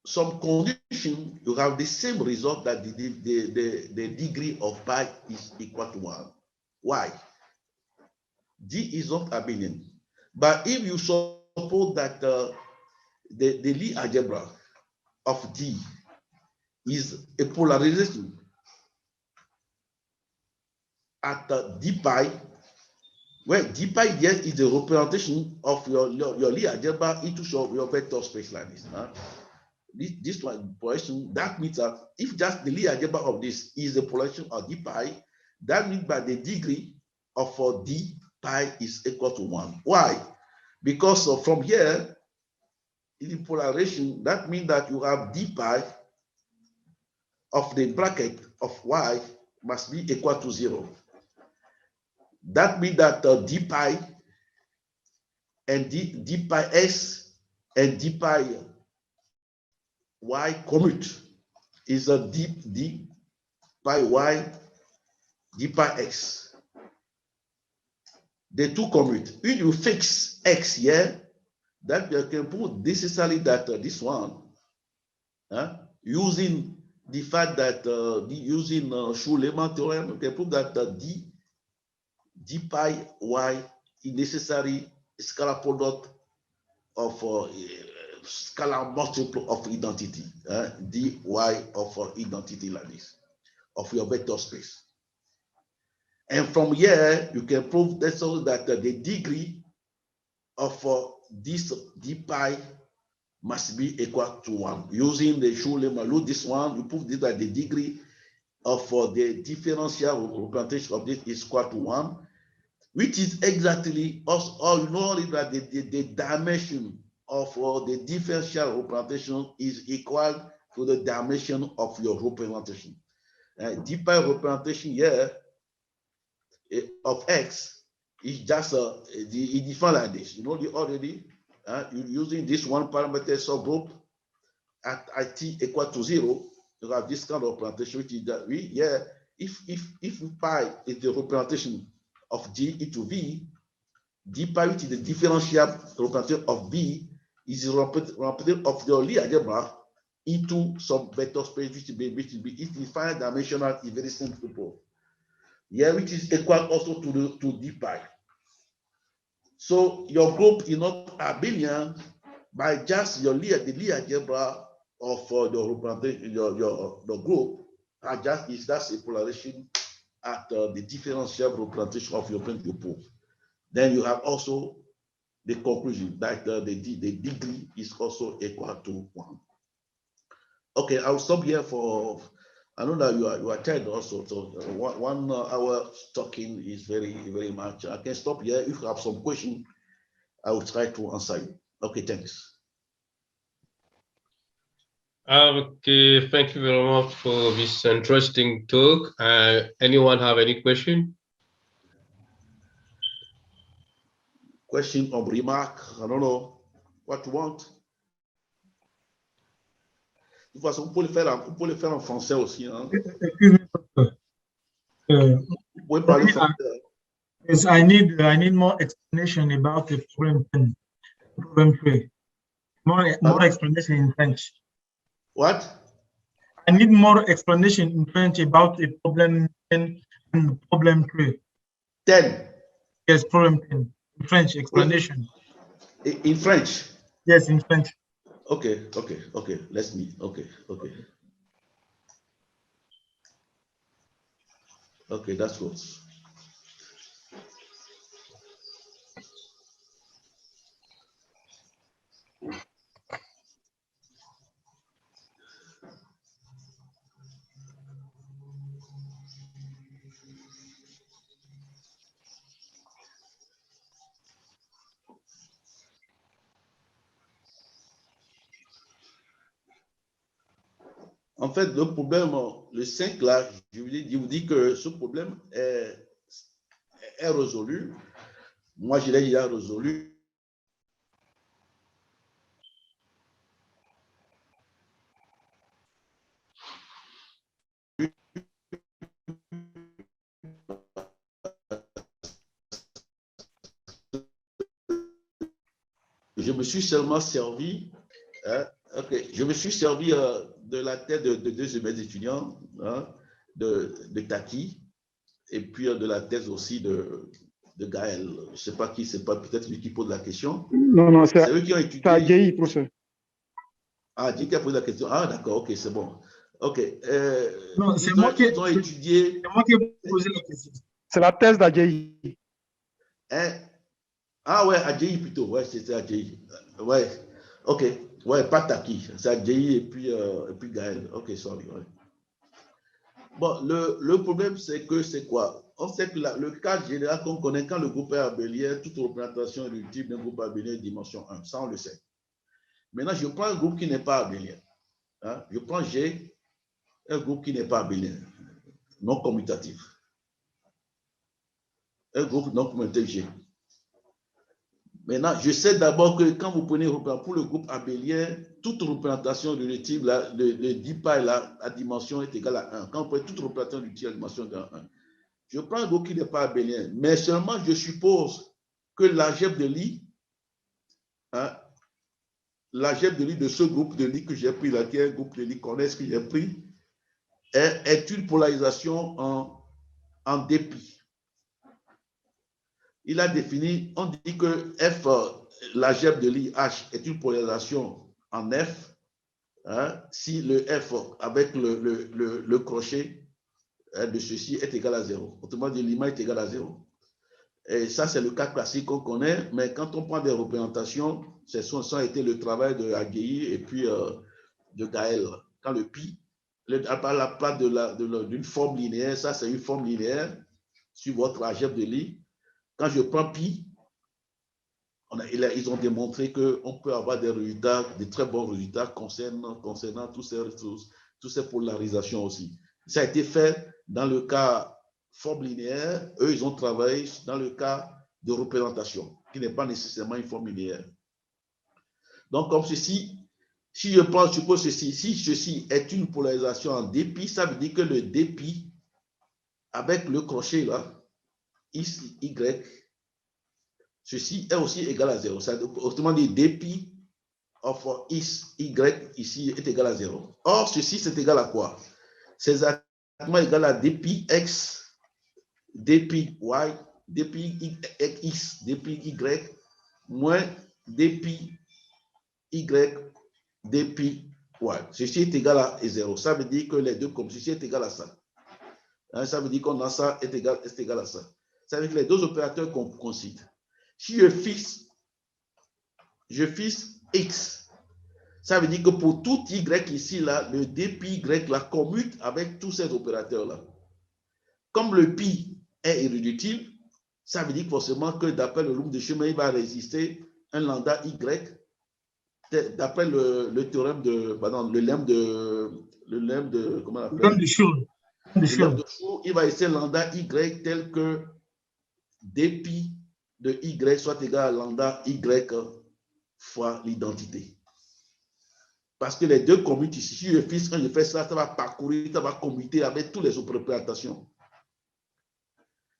some condition, you have the same result that the degree of pi is equal to 1. Why? D is not abelian. But if you suppose that the Lie algebra of D is a polarization at d pi, where d pi here is the representation of your Lie algebra into your vector space like this. This one polarization, that means that if just the Lie algebra of this is the polarization of d pi, that means that the degree of d pi is equal to 1. Why? Because from here, in the polarization, that means that you have d pi of the bracket of y must be equal to 0. That means that d pi and d pi s and d pi y commute is a d pi y, d pi x. The two commute. If you fix x here, that you can put necessarily that this one using the fact that using Schuh-Lehmann theorem, we can prove that d pi y is necessary scalar product of scalar multiple of identity, dy of identity like this, of your vector space. And from here, you can prove that also that the degree of this d pi must be equal to 1. Using the Schuh-Lehmann, this one, you prove this that the degree of the differential representation of this is equal to 1, which is exactly also, you know that the dimension of the differential representation is equal to the dimension of your representation. D pi representation here of x is just it's defined like this. You know already, you're using this one parameter subgroup at t equal to 0. You have this kind of representation, which is that if pi is the representation of G into V, d pi, which is the differential representation of B, is the representation of the Lie algebra into some vector space, which is defined dimensional, is very simple. Yeah, which is equal also to d pi. So your group is not abelian by just the Lie algebra of the representation, the group is just a polarization at the differential representation of your principle. Then you have also the conclusion that the degree is also equal to 1. Okay, I'll stop here for. I know that you are tired also, so 1 hour talking is very much. I can stop here. If you have some question, I will try to answer you. Okay, thanks. Okay, thank you very much for this interesting talk. Anyone have any question? Question or remark? I don't know what you want. De toute façon, vous pouvez le faire en français aussi. Hein? Vous pouvez parler français. Yes, I need more explanation about the problem tree. More explanation in French. What? I need more explanation in French about the problem 10 and problem tree. 10. Yes, problem 10. In French explanation. In French? Yes, in French. Okay. Let's meet. Okay, that's good. En fait, le problème, le 5 là, je vous dis que ce problème est résolu. Moi, je l'ai déjà résolu. Je me suis seulement servi, je me suis servi de la tête de 2 de mes étudiants, de Taki, et puis de la thèse aussi de Gaël. Je ne sais pas qui, c'est pas peut-être lui qui pose la question. Non, c'est eux qui ont étudié. C'est Adjaï, professeur. Ah, Adjaï qui a posé la question. Ah, d'accord, ok, c'est bon. Ok. Non, c'est moi qui ont étudié. C'est moi qui ai posé la question. C'est la thèse d'Adjaï. Hein? Ah ouais, Adjaï plutôt. Ouais, c'était Adjaï. Ouais, ok. Ouais, pas Taki. C'est Adjaï et puis Gaël. Ok, sorry. Ouais. Bon, le problème, c'est que c'est quoi? On sait que le cas général qu'on connaît, quand le groupe est abélien, toute représentation est du type d'un groupe abélien dimension 1. Ça, on le sait. Maintenant, je prends un groupe qui n'est pas abélien. Je prends G, un groupe qui n'est pas abélien, non commutatif. Un groupe non commutatif G. Maintenant, je sais d'abord que quand vous prenez pour le groupe abélien, toute représentation de type, de 10 pi, la dimension est égale à 1. Quand vous prenez toute représentation du type, la dimension est égale à 1. Je prends un groupe qui n'est pas abélien, mais seulement je suppose que l'algèbre de Lie, l'algèbre de Lie de ce groupe de Lie que j'ai pris là, qui est un groupe de Lie connexe que j'ai pris, est une polarisation en dépit. Il a défini, on dit que F, l'algèbre de l'IH est une polarisation en F, hein, si le F avec le crochet de ceci est égal à 0. Autrement dit, l'image est égale à 0. Et ça, c'est le cas classique qu'on connaît, mais quand on prend des représentations, ça a été le travail de Agei et puis de Gaël. Quand le pi, à la place d'une forme linéaire, ça c'est une forme linéaire sur votre algèbre de Lie. Quand je prends pi, ils ont démontré qu'on peut avoir des résultats, des très bons résultats concernant toutes ces polarisations aussi. Ça a été fait dans le cas forme linéaire. Eux, ils ont travaillé dans le cas de représentation, qui n'est pas nécessairement une forme linéaire. Donc, comme ceci, si je suppose ceci, si ceci est une polarisation en dépit, ça veut dire que le dépit, avec le crochet là, X, Y, ceci est aussi égal à 0. Autrement dit, dépit of X, Y ici est égal à 0. Or, ceci, c'est égal à quoi? C'est exactement égal à dépit X, dépit Y, dépit X, dépit Y, moins dépit Y, dépit Y. Ceci est égal à 0. Ça veut dire que les deux comme ceci est égal à ça. Hein, ça veut dire qu'on a ça est égal à ça. Ça veut dire que les deux opérateurs qu'on cite. Si je fixe X, ça veut dire que pour tout Y ici, là, le dépit Y la commute avec tous ces opérateurs-là. Comme le pi est irréductible, ça veut dire forcément que d'après le nombre de chemin, il va résister un lambda Y. D'après le théorème de, pardon, le lemme de, comment on appelle? Le lemme de Schur, il va rester lambda Y tel que dépit de Y soit égal à lambda Y fois l'identité. Parce que les deux commutent ici. Si je fixe, quand je fais ça, ça va parcourir, ça va commuter avec toutes les représentations.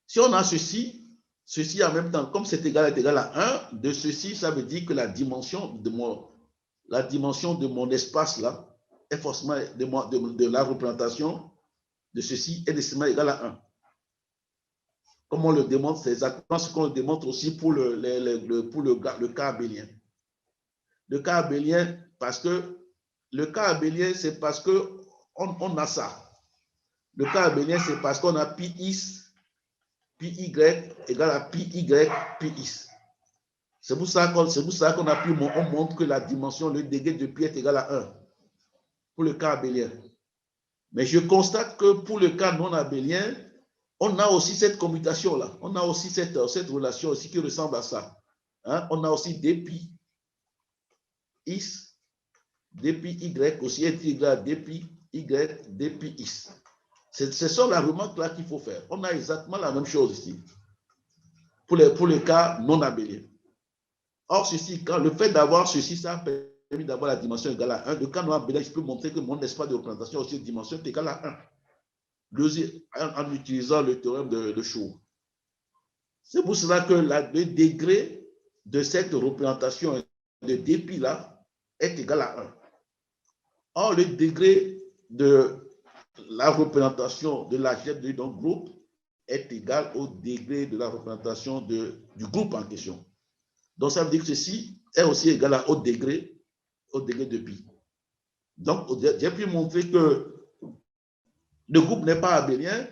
Si on a ceci en même temps, comme c'est égal à 1, de ceci, ça veut dire que la dimension de mon espace là est forcément de la représentation de ceci est nécessairement égal à 1. Comme on le démontre, c'est exactement ce qu'on démontre aussi pour le cas abélien. Le cas abélien, parce que le cas abélien, c'est parce qu'on a ça. Le cas abélien, c'est parce qu'on a pi x, pi y égale à pi y, pi x. C'est pour ça qu'on a pu, on montre que la dimension, le degré de pi est égal à 1 pour le cas abélien. Mais je constate que pour le cas non abélien, on a aussi cette commutation-là. On a aussi cette relation aussi qui ressemble à ça. Hein? On a aussi dpi x, dpi y aussi est égal à dpi y, dpi x. C'est ça la remarque là qu'il faut faire. On a exactement la même chose ici pour le cas non abélien. Or, ceci, le fait d'avoir ceci, ça a permis d'avoir la dimension égale à 1. Le cas non abélien, je peux montrer que mon espace de représentation aussi, dimension est égale à 1. En utilisant le théorème de Schur. C'est pour cela que le degré de cette représentation de dépit là est égal à 1. Or, le degré de la représentation de l'algèbre de groupe est égal au degré de la représentation du groupe en question. Donc, ça veut dire que ceci est aussi égal au degré de pi. Donc, j'ai pu montrer que le groupe n'est pas abélien,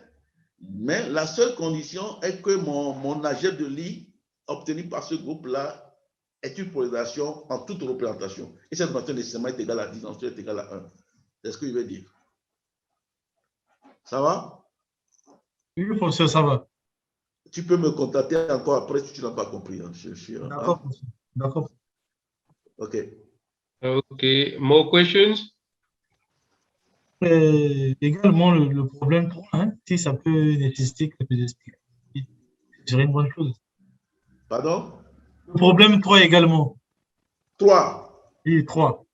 mais la seule condition est que mon algèbre de Lie obtenu par ce groupe-là est une polarisation en toute représentation. Et cette dimension nécessairement est égale à 10, ensuite est égale à 1. C'est ce que je veux dire. Ça va? Oui, professeur, ça va. Tu peux me contacter encore après si tu n'as pas compris. Hein. D'accord, professeur. D'accord. OK. Okay. More questions? Également, le problème 3, hein, si ça peut nécessiter quelques explications, ce serait une bonne chose. Pardon? Le problème 3 également. 3. Oui, 3.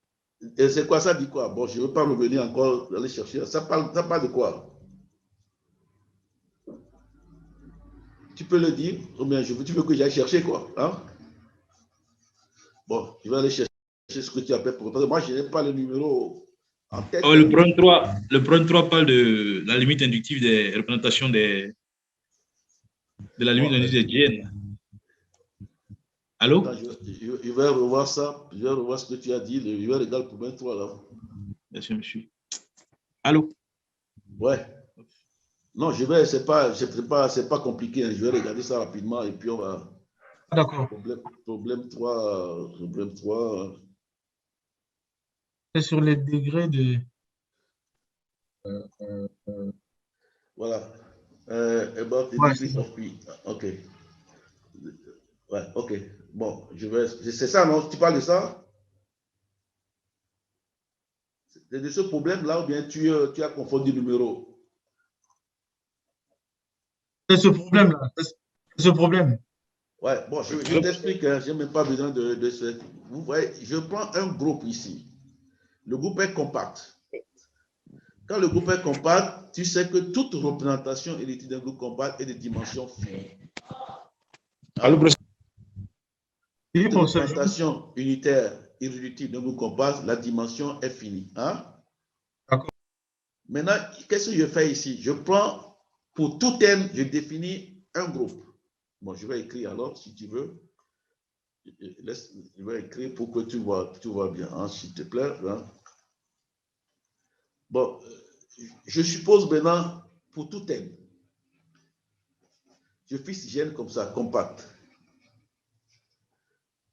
Et c'est quoi, ça dit quoi? Bon, je ne veux pas revenir encore aller chercher. Ça parle de quoi? Tu peux le dire? Ou bien tu veux que j'aille chercher quoi? Hein? Bon, je vais aller chercher ce que tu appelles. Parce que moi, je n'ai pas le numéro en tête. Oh, le point 3 parle de la limite inductive des représentations de la limite inductive des GN. Allô? Attends, je vais revoir ça. Je vais revoir ce que tu as dit. Le UR égale pour 23 là. Merci, monsieur. Allô? Ouais. Non, c'est pas compliqué. Hein. Je vais regarder ça rapidement et puis on va. D'accord. Problème 3. Problème 3. C'est sur les degrés de. Voilà. About the Ouais, degree c'est ça. of P. OK. Ouais, OK. Bon, c'est ça, non? Tu parles de ça? C'est de ce problème-là ou bien tu as confondu le numéro? C'est ce problème-là. C'est ce problème. Ouais, bon, je t'explique, hein, je n'ai même pas besoin de ce. Vous voyez, je prends un groupe ici. Le groupe est compact. Quand le groupe est compact, tu sais que toute représentation héritée d'un groupe compact est de dimension finies. Allô, professeur? Oui, Toute professeur. représentation unitaire irréductible d'un groupe compact, la dimension est finie. Hein? D'accord. Maintenant, qu'est-ce que je fais ici? Je prends, pour tout n, je définis un groupe. Bon, je vais écrire alors, si tu veux. Je vais écrire pour que tu vois bien, hein, s'il te plaît. Hein. Bon, je suppose maintenant, pour tout n, je fixe Gn comme ça, compact.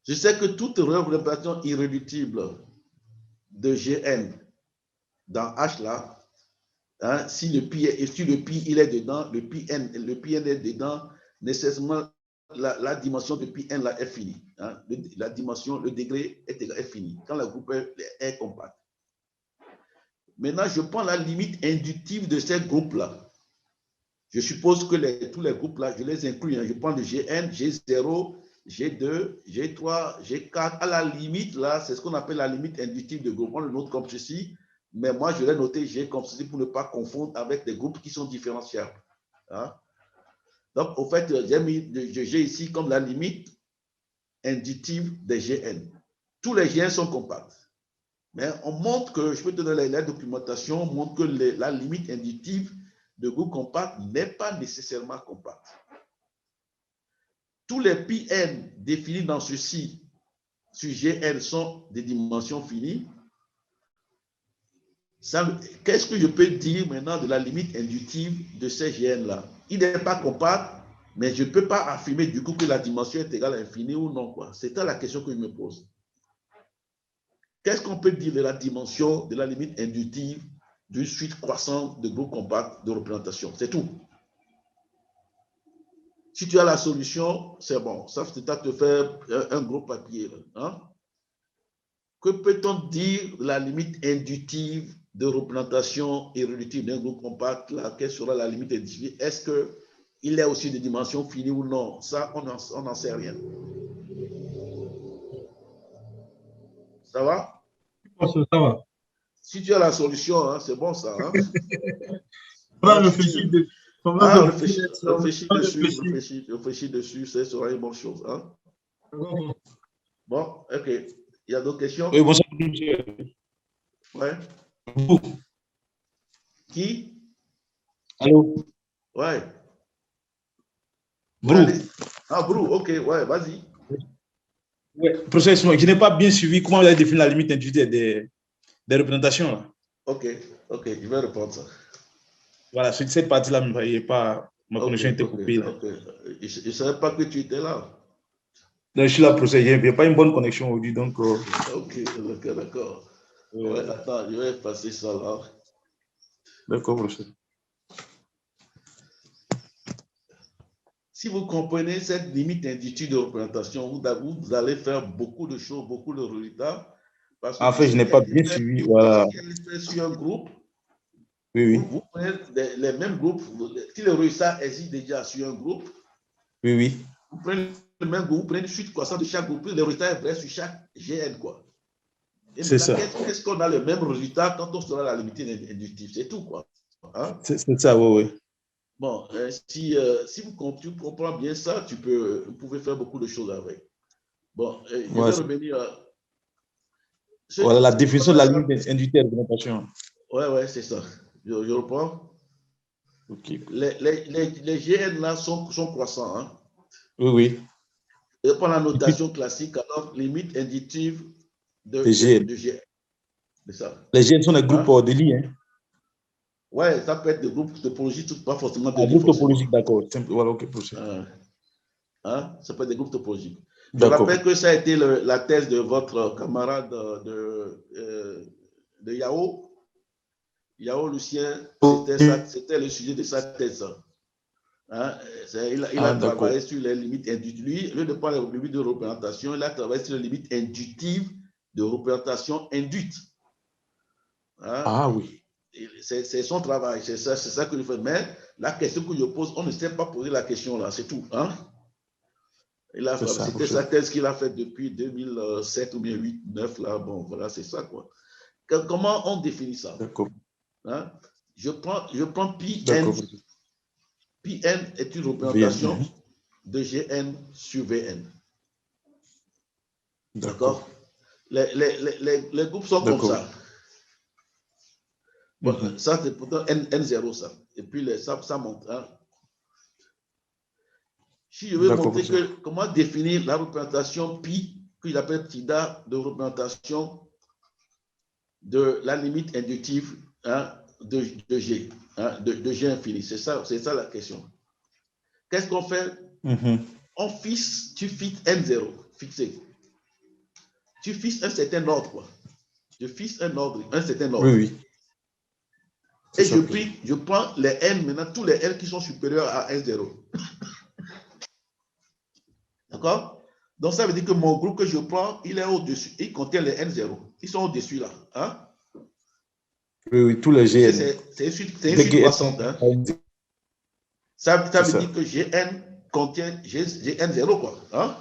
Je sais que toute représentation irréductible de Gn dans H là, hein, si le pi il est dedans, le pi n est dedans, nécessairement la dimension de pi n là est finie. Hein, la dimension, le degré est fini quand le groupe est compact. Maintenant, je prends la limite inductive de ces groupes-là. Je suppose que tous les groupes-là, je les inclus. Hein. Je prends le Gn, G0, G2, G3, G4. À la limite, là, c'est ce qu'on appelle la limite inductive de groupe. On le note comme ceci, mais moi, je l'ai noté G comme ceci pour ne pas confondre avec des groupes qui sont différenciables. Hein? Donc, au fait, j'ai mis le G ici comme la limite inductive des Gn. Tous les Gn sont compacts. Mais on montre que, je peux te donner la documentation, on montre que la limite inductive de groupe compact n'est pas nécessairement compacte. Tous les Pn définis dans ceci sur Gn sont des dimensions finies. Qu'est-ce que je peux dire maintenant de la limite inductive de ces Gn-là? Il n'est pas compact, mais je ne peux pas affirmer du coup que la dimension est égale à l'infini ou non. C'est ça la question que je me pose. Qu'est-ce qu'on peut dire de la dimension de la limite inductive d'une suite croissante de groupes compacts de représentation? C'est tout. Si tu as la solution, c'est bon. Ça, c'est à te faire un gros papier. Hein? Que peut-on dire de la limite inductive de représentation irréductible d'un groupe compact? Quelle sera la limite inductive? Est-ce qu'il est aussi de dimension finie ou non? Ça, on n'en sait rien. Ça va? Ça va. Si tu as la solution, hein, c'est bon ça. Hein? On va réfléchir. Réfléchis dessus, ce sera une bonne chose. Hein? Bon, ok. Il y a d'autres questions? Oui, bonsoir, monsieur. Ouais. Vous. Qui? Allô? Ouais. Brou. Ouais, ah, Brou, ok, ouais, vas-y. Ouais. Professeur, je n'ai pas bien suivi comment vous avez défini la limite inductive des représentations. Là. Ok, je vais répondre ça. Voilà, sur cette partie-là, ma connexion était coupée. Là. Je ne savais pas que tu étais là. Donc, je suis là, professeur, je n'ai pas une bonne connexion aujourd'hui. Donc, Ok, d'accord. Ouais, attends, je vais passer ça là. D'accord, professeur. Si vous comprenez cette limite inductive de représentation, vous allez faire beaucoup de choses, beaucoup de résultats. Parce que en fait, je n'ai pas bien suivi. Voilà. Si elle est faite sur un groupe, oui. Vous prenez les mêmes groupes. Si le résultat existe déjà sur un groupe, oui. Vous prenez le même groupe, vous prenez une suite croissante de chaque groupe, le résultat est vrai sur chaque GN. C'est ça. Qu'est-ce qu'on a le même résultat quand on sera la limite inductive? C'est tout, quoi. Hein? C'est ça, oui. Bon, si tu comprends bien ça, vous pouvez faire beaucoup de choses avec. Bon, je vais revenir Voilà la définition de la limite inductive de représentation. Ouais, c'est ça. Je reprends. Ok. Les GN là sont croissants. Hein? Oui. Et pour la notation classique, alors limite inductive de GN. C'est ça. Les GN sont des groupes de lits. Hein? Ouais, ça peut être des groupes topologiques, pas forcément de lits. Groupes topologiques, d'accord. Voilà, ok, hein? Ça peut être des groupes topologiques. Je D'accord. rappelle que ça a été la thèse de votre camarade de Yao. Yao Lucien, c'était le sujet de sa thèse. Hein? Il a travaillé sur les limites inductives. Lui, au lieu de prendre les limites de représentation, il a travaillé sur les limites inductives de représentation induite. Hein? Ah oui. C'est son travail, c'est ça que je fais. Mais la question que je pose, on ne sait pas poser la question là, c'est tout. Hein? C'était sa thèse qu'il a faite depuis 2007 ou bien 8, 9 là. Bon, voilà, c'est ça quoi. Comment on définit ça? D'accord. Hein? Je prends Pn. Pn est une représentation de Gn sur Vn. D'accord? Les groupes sont comme ça. Bon, ça, c'est pourtant N0, ça. Et puis, ça monte. Hein? Si je veux montrer comment définir la représentation pi, que j'appelle ptida, de représentation de la limite inductive de G, hein, de G infini. C'est ça la question. Qu'est-ce qu'on fait? On fixe, tu fixes N0, fixé. Tu fixes un certain ordre, quoi. Je fixe un certain ordre. Oui. Et je prends les N maintenant, tous les N qui sont supérieurs à N0. D'accord? Donc, ça veut dire que mon groupe que je prends, il est au-dessus. Il contient les N0. Ils sont au-dessus là. Hein? Oui, tous les GN. C'est une suite croissante. Hein? Ça veut dire que GN contient GN0, quoi. Hein?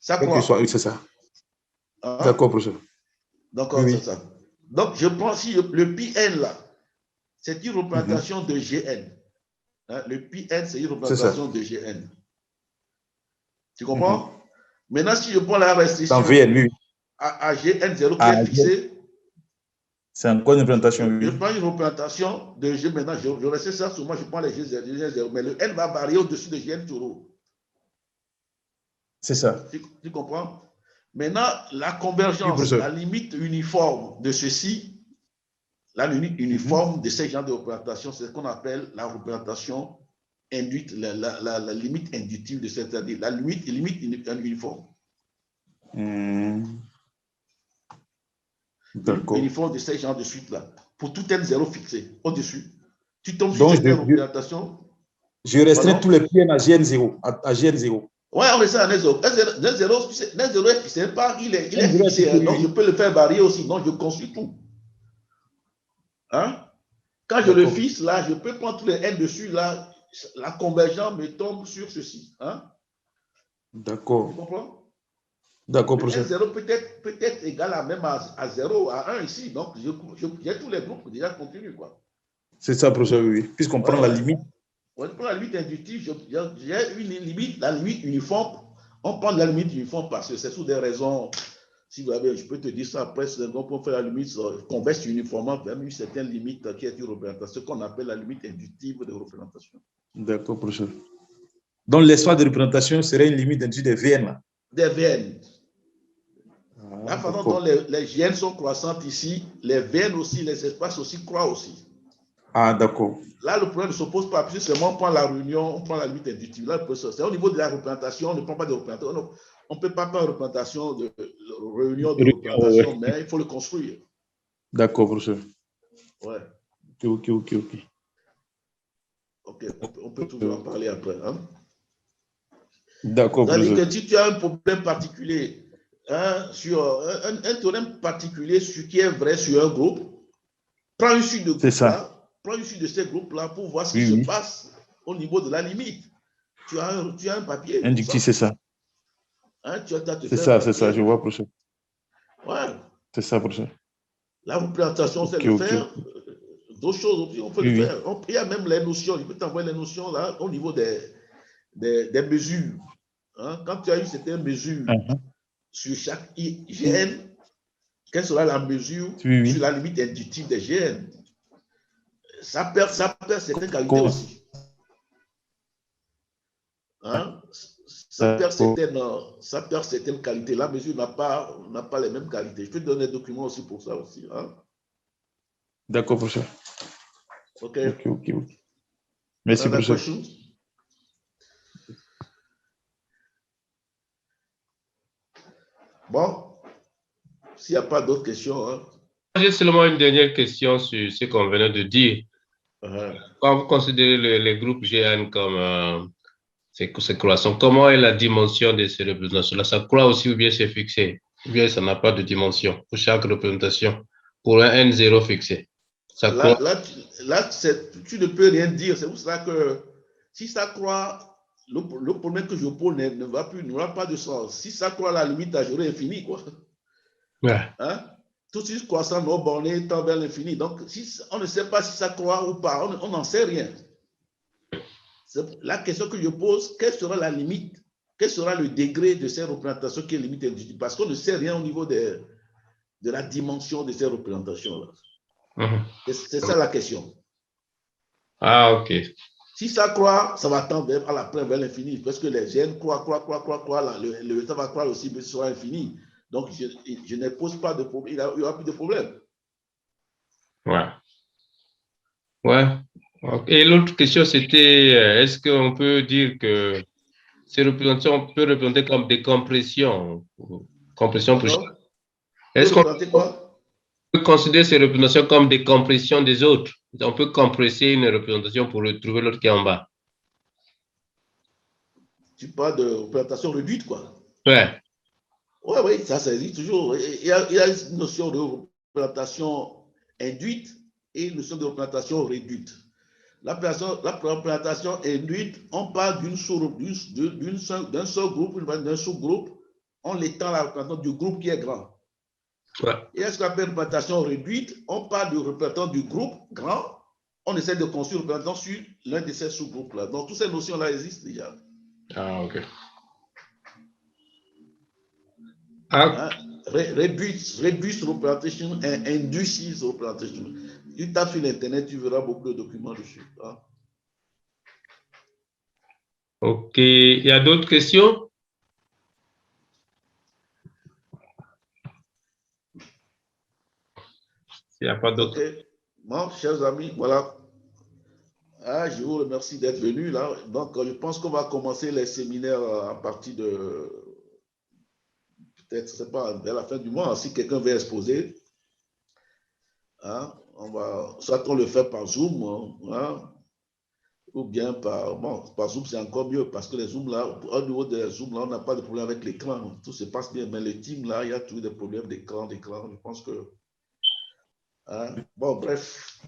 Ça croît. Oui, c'est ça. Hein? D'accord, professeur. D'accord, c'est ça. Donc, je prends si le Pn là, c'est une représentation de Gn. Hein? Le Pn, c'est une représentation de Gn. Tu comprends? Maintenant, si je prends la restriction à Gn0 qui est fixée, c'est encore une représentation. Je prends une représentation de G. Maintenant, je reste ça sur moi, je prends les G0, mais le N va varier au-dessus de Gn toujours. C'est ça. Tu comprends? Maintenant, la convergence, la limite uniforme de ceci, la limite uniforme de ces genres de représentation, c'est ce qu'on appelle la représentation induite, la limite inductive de cette année, la limite uniforme. Uniforme de ces genres de suite-là. Pour tout N0 fixé au-dessus. Tu tombes sur cette représentation. Je restreins tous les Pn à Gn0. À Gn0. Ouais, on reste à N0. N0 est fixé. Il est fixé. Donc, je peux le faire varier aussi. Donc, je construis tout. Hein? Quand je le fixe, là, je peux prendre tous les N dessus. Là, la convergence me tombe sur ceci. Hein? D'accord. Tu comprends? D'accord, professeur. N0 peut être égal à même à 0, à 1 ici. Donc, j'ai tous les groupes déjà contenus, quoi. C'est ça, professeur, oui. Puisqu'on prend la limite. On prend la limite inductive, j'ai une limite, la limite uniforme. On prend la limite uniforme parce que c'est sous des raisons. Si vous avez, je peux te dire ça après, c'est donc on fait la limite converge uniformément vers une certaine limite qui est une représentation, qu'on appelle la limite inductive de représentation. D'accord, professeur. Donc, l'espace de représentation serait une limite inductive des Vn. Des Vn. La façon dont les Gn sont croissantes ici, les Vn aussi, les espaces aussi croient aussi. Ah, d'accord. Là, le problème ne se pose pas, puisque seulement on prend la réunion, on prend la limite inductive. Là, c'est au niveau de la représentation, on ne prend pas de représentation. On ne peut pas faire représentation de réunion de représentation, mais il faut le construire. D'accord, professeur. Ouais. Ok. Ok, on peut toujours en parler après. Hein? D'accord, professeur. C'est-à-dire que si tu as un problème particulier, sur un théorème particulier qui est vrai sur un groupe, prends une suite de groupes là. Prends une suite de ces groupes-là pour voir ce qui se passe au niveau de la limite. Tu as un papier. Inductif, c'est ça. Hein, c'est ça, je vois, professeur. Ouais. C'est ça, professeur. La représentation, c'est le faire. D'autres choses aussi, on peut le faire. Il y a même les notions. Je peux t'envoyer les notions là au niveau des mesures. Hein, quand tu as eu certaines mesures sur chaque IGN, quelle sera la mesure Oui. sur la limite inductive des GN? Ça perd certaines qualités aussi. Hein? Ça perd certaines qualités. La mesure n'a pas les mêmes qualités. Je peux te donner des documents aussi pour ça aussi. Hein? D'accord, professeur. OK. Ok. Merci, professeur. Question? Bon, s'il n'y a pas d'autres questions. Hein? J'ai seulement une dernière question sur ce qu'on venait de dire. Quand vous considérez les groupes GN comme ces croissants, comment est la dimension de ces représentations-là? Ça croît aussi ou bien c'est fixé? Ou bien ça n'a pas de dimension pour chaque représentation? Pour un N0 fixé? Ça croît. Là, tu ne peux rien dire. C'est pour ça que si ça croît, le problème que je pose n'aura pas de sens. Si ça croît, la limite à gérer infinie, quoi. Ouais. Hein? Tout de suite croissant, non borné, tend vers l'infini. Donc, si on ne sait pas si ça croît ou pas, on n'en sait rien. La question que je pose, quelle sera la limite? Quel sera le degré de ces représentations qui est limite inductive? Parce qu'on ne sait rien au niveau de la dimension de ces représentations-là. C'est ça la question. Ah, ok. Si ça croît, ça va tendre vers l'infini, parce que les gènes croient, le résultat va croître aussi, mais ce sera infini. Donc, je ne pose pas de problème, il n'y aura plus de problème. Ouais. Et l'autre question, c'était, est-ce qu'on peut dire que ces représentations peuvent représenter comme des compressions? Compression pour chaque. Est-ce qu'on peut considérer ces représentations comme des compressions des autres? On peut compresser une représentation pour retrouver l'autre qui est en bas. Tu parles de représentation réduite, quoi. Ouais. Oui, ça existe toujours. Il y a une notion de représentation induite et une notion de représentation réduite. La représentation induite, on parle d'un seul groupe, d'un sous-groupe, on étend la représentation du groupe qui est grand. Ouais. Et est-ce qu'on appelle représentation réduite? On parle de représentation du groupe grand, on essaie de construire une représentation sur l'un de ces sous-groupes-là. Donc, toutes ces notions-là existent déjà. Ah, ok. Reduced representation and induced representation. Tu tapes sur Internet, tu verras beaucoup de documents dessus. Hein? Ok. Il y a d'autres questions? Il n'y a pas d'autres. Ok. Bon, chers amis, voilà. Je vous remercie d'être venus là. Donc, je pense qu'on va commencer les séminaires à partir de peut-être, c'est pas vers la fin du mois, si quelqu'un veut exposer. Hein, soit on le fait par Zoom, hein, ou bien par Zoom, c'est encore mieux parce que les Zooms là, au niveau des Zooms là, on n'a pas de problème avec l'écran, tout se passe bien, mais le team là, il y a toujours des problèmes d'écran, je pense que. Hein, bon, bref,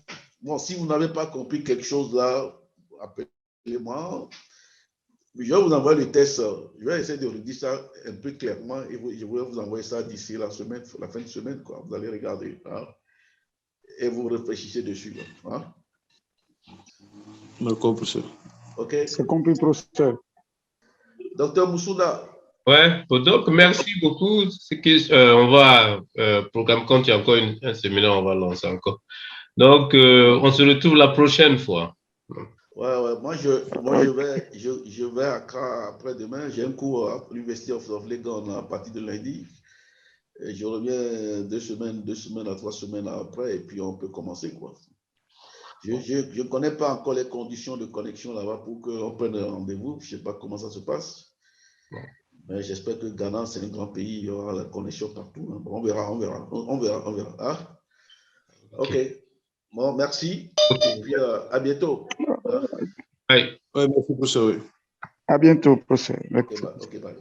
si vous n'avez pas compris quelque chose là, appelez-moi. Je vais vous envoyer le test, je vais essayer de redire ça un peu clairement et je vais vous envoyer ça d'ici la fin de semaine, quoi. Vous allez regarder. Hein, et vous réfléchissez dessus. Hein? D'accord, professeur. OK. C'est compris, professeur. Docteur Moussouda. Ouais, donc merci beaucoup. On va programme quand il y a encore un séminaire, on va lancer encore. Donc, on se retrouve la prochaine fois. Ouais. Moi, je vais à Accra après-demain. J'ai un cours à l'University of Legon à partir de lundi. Et je reviens 2 semaines à 3 semaines après, et puis on peut commencer, quoi. Je ne connais pas encore les conditions de connexion là-bas pour qu'on prenne un rendez-vous. Je ne sais pas comment ça se passe. Mais j'espère que Ghana, c'est un grand pays, il y aura la connexion partout. Hein. Bon, on verra. Hein? OK. Bon, merci. Et puis, à bientôt. Hein? Ouais. Ouais, merci, professeur. À bientôt, professeur. OK, bye.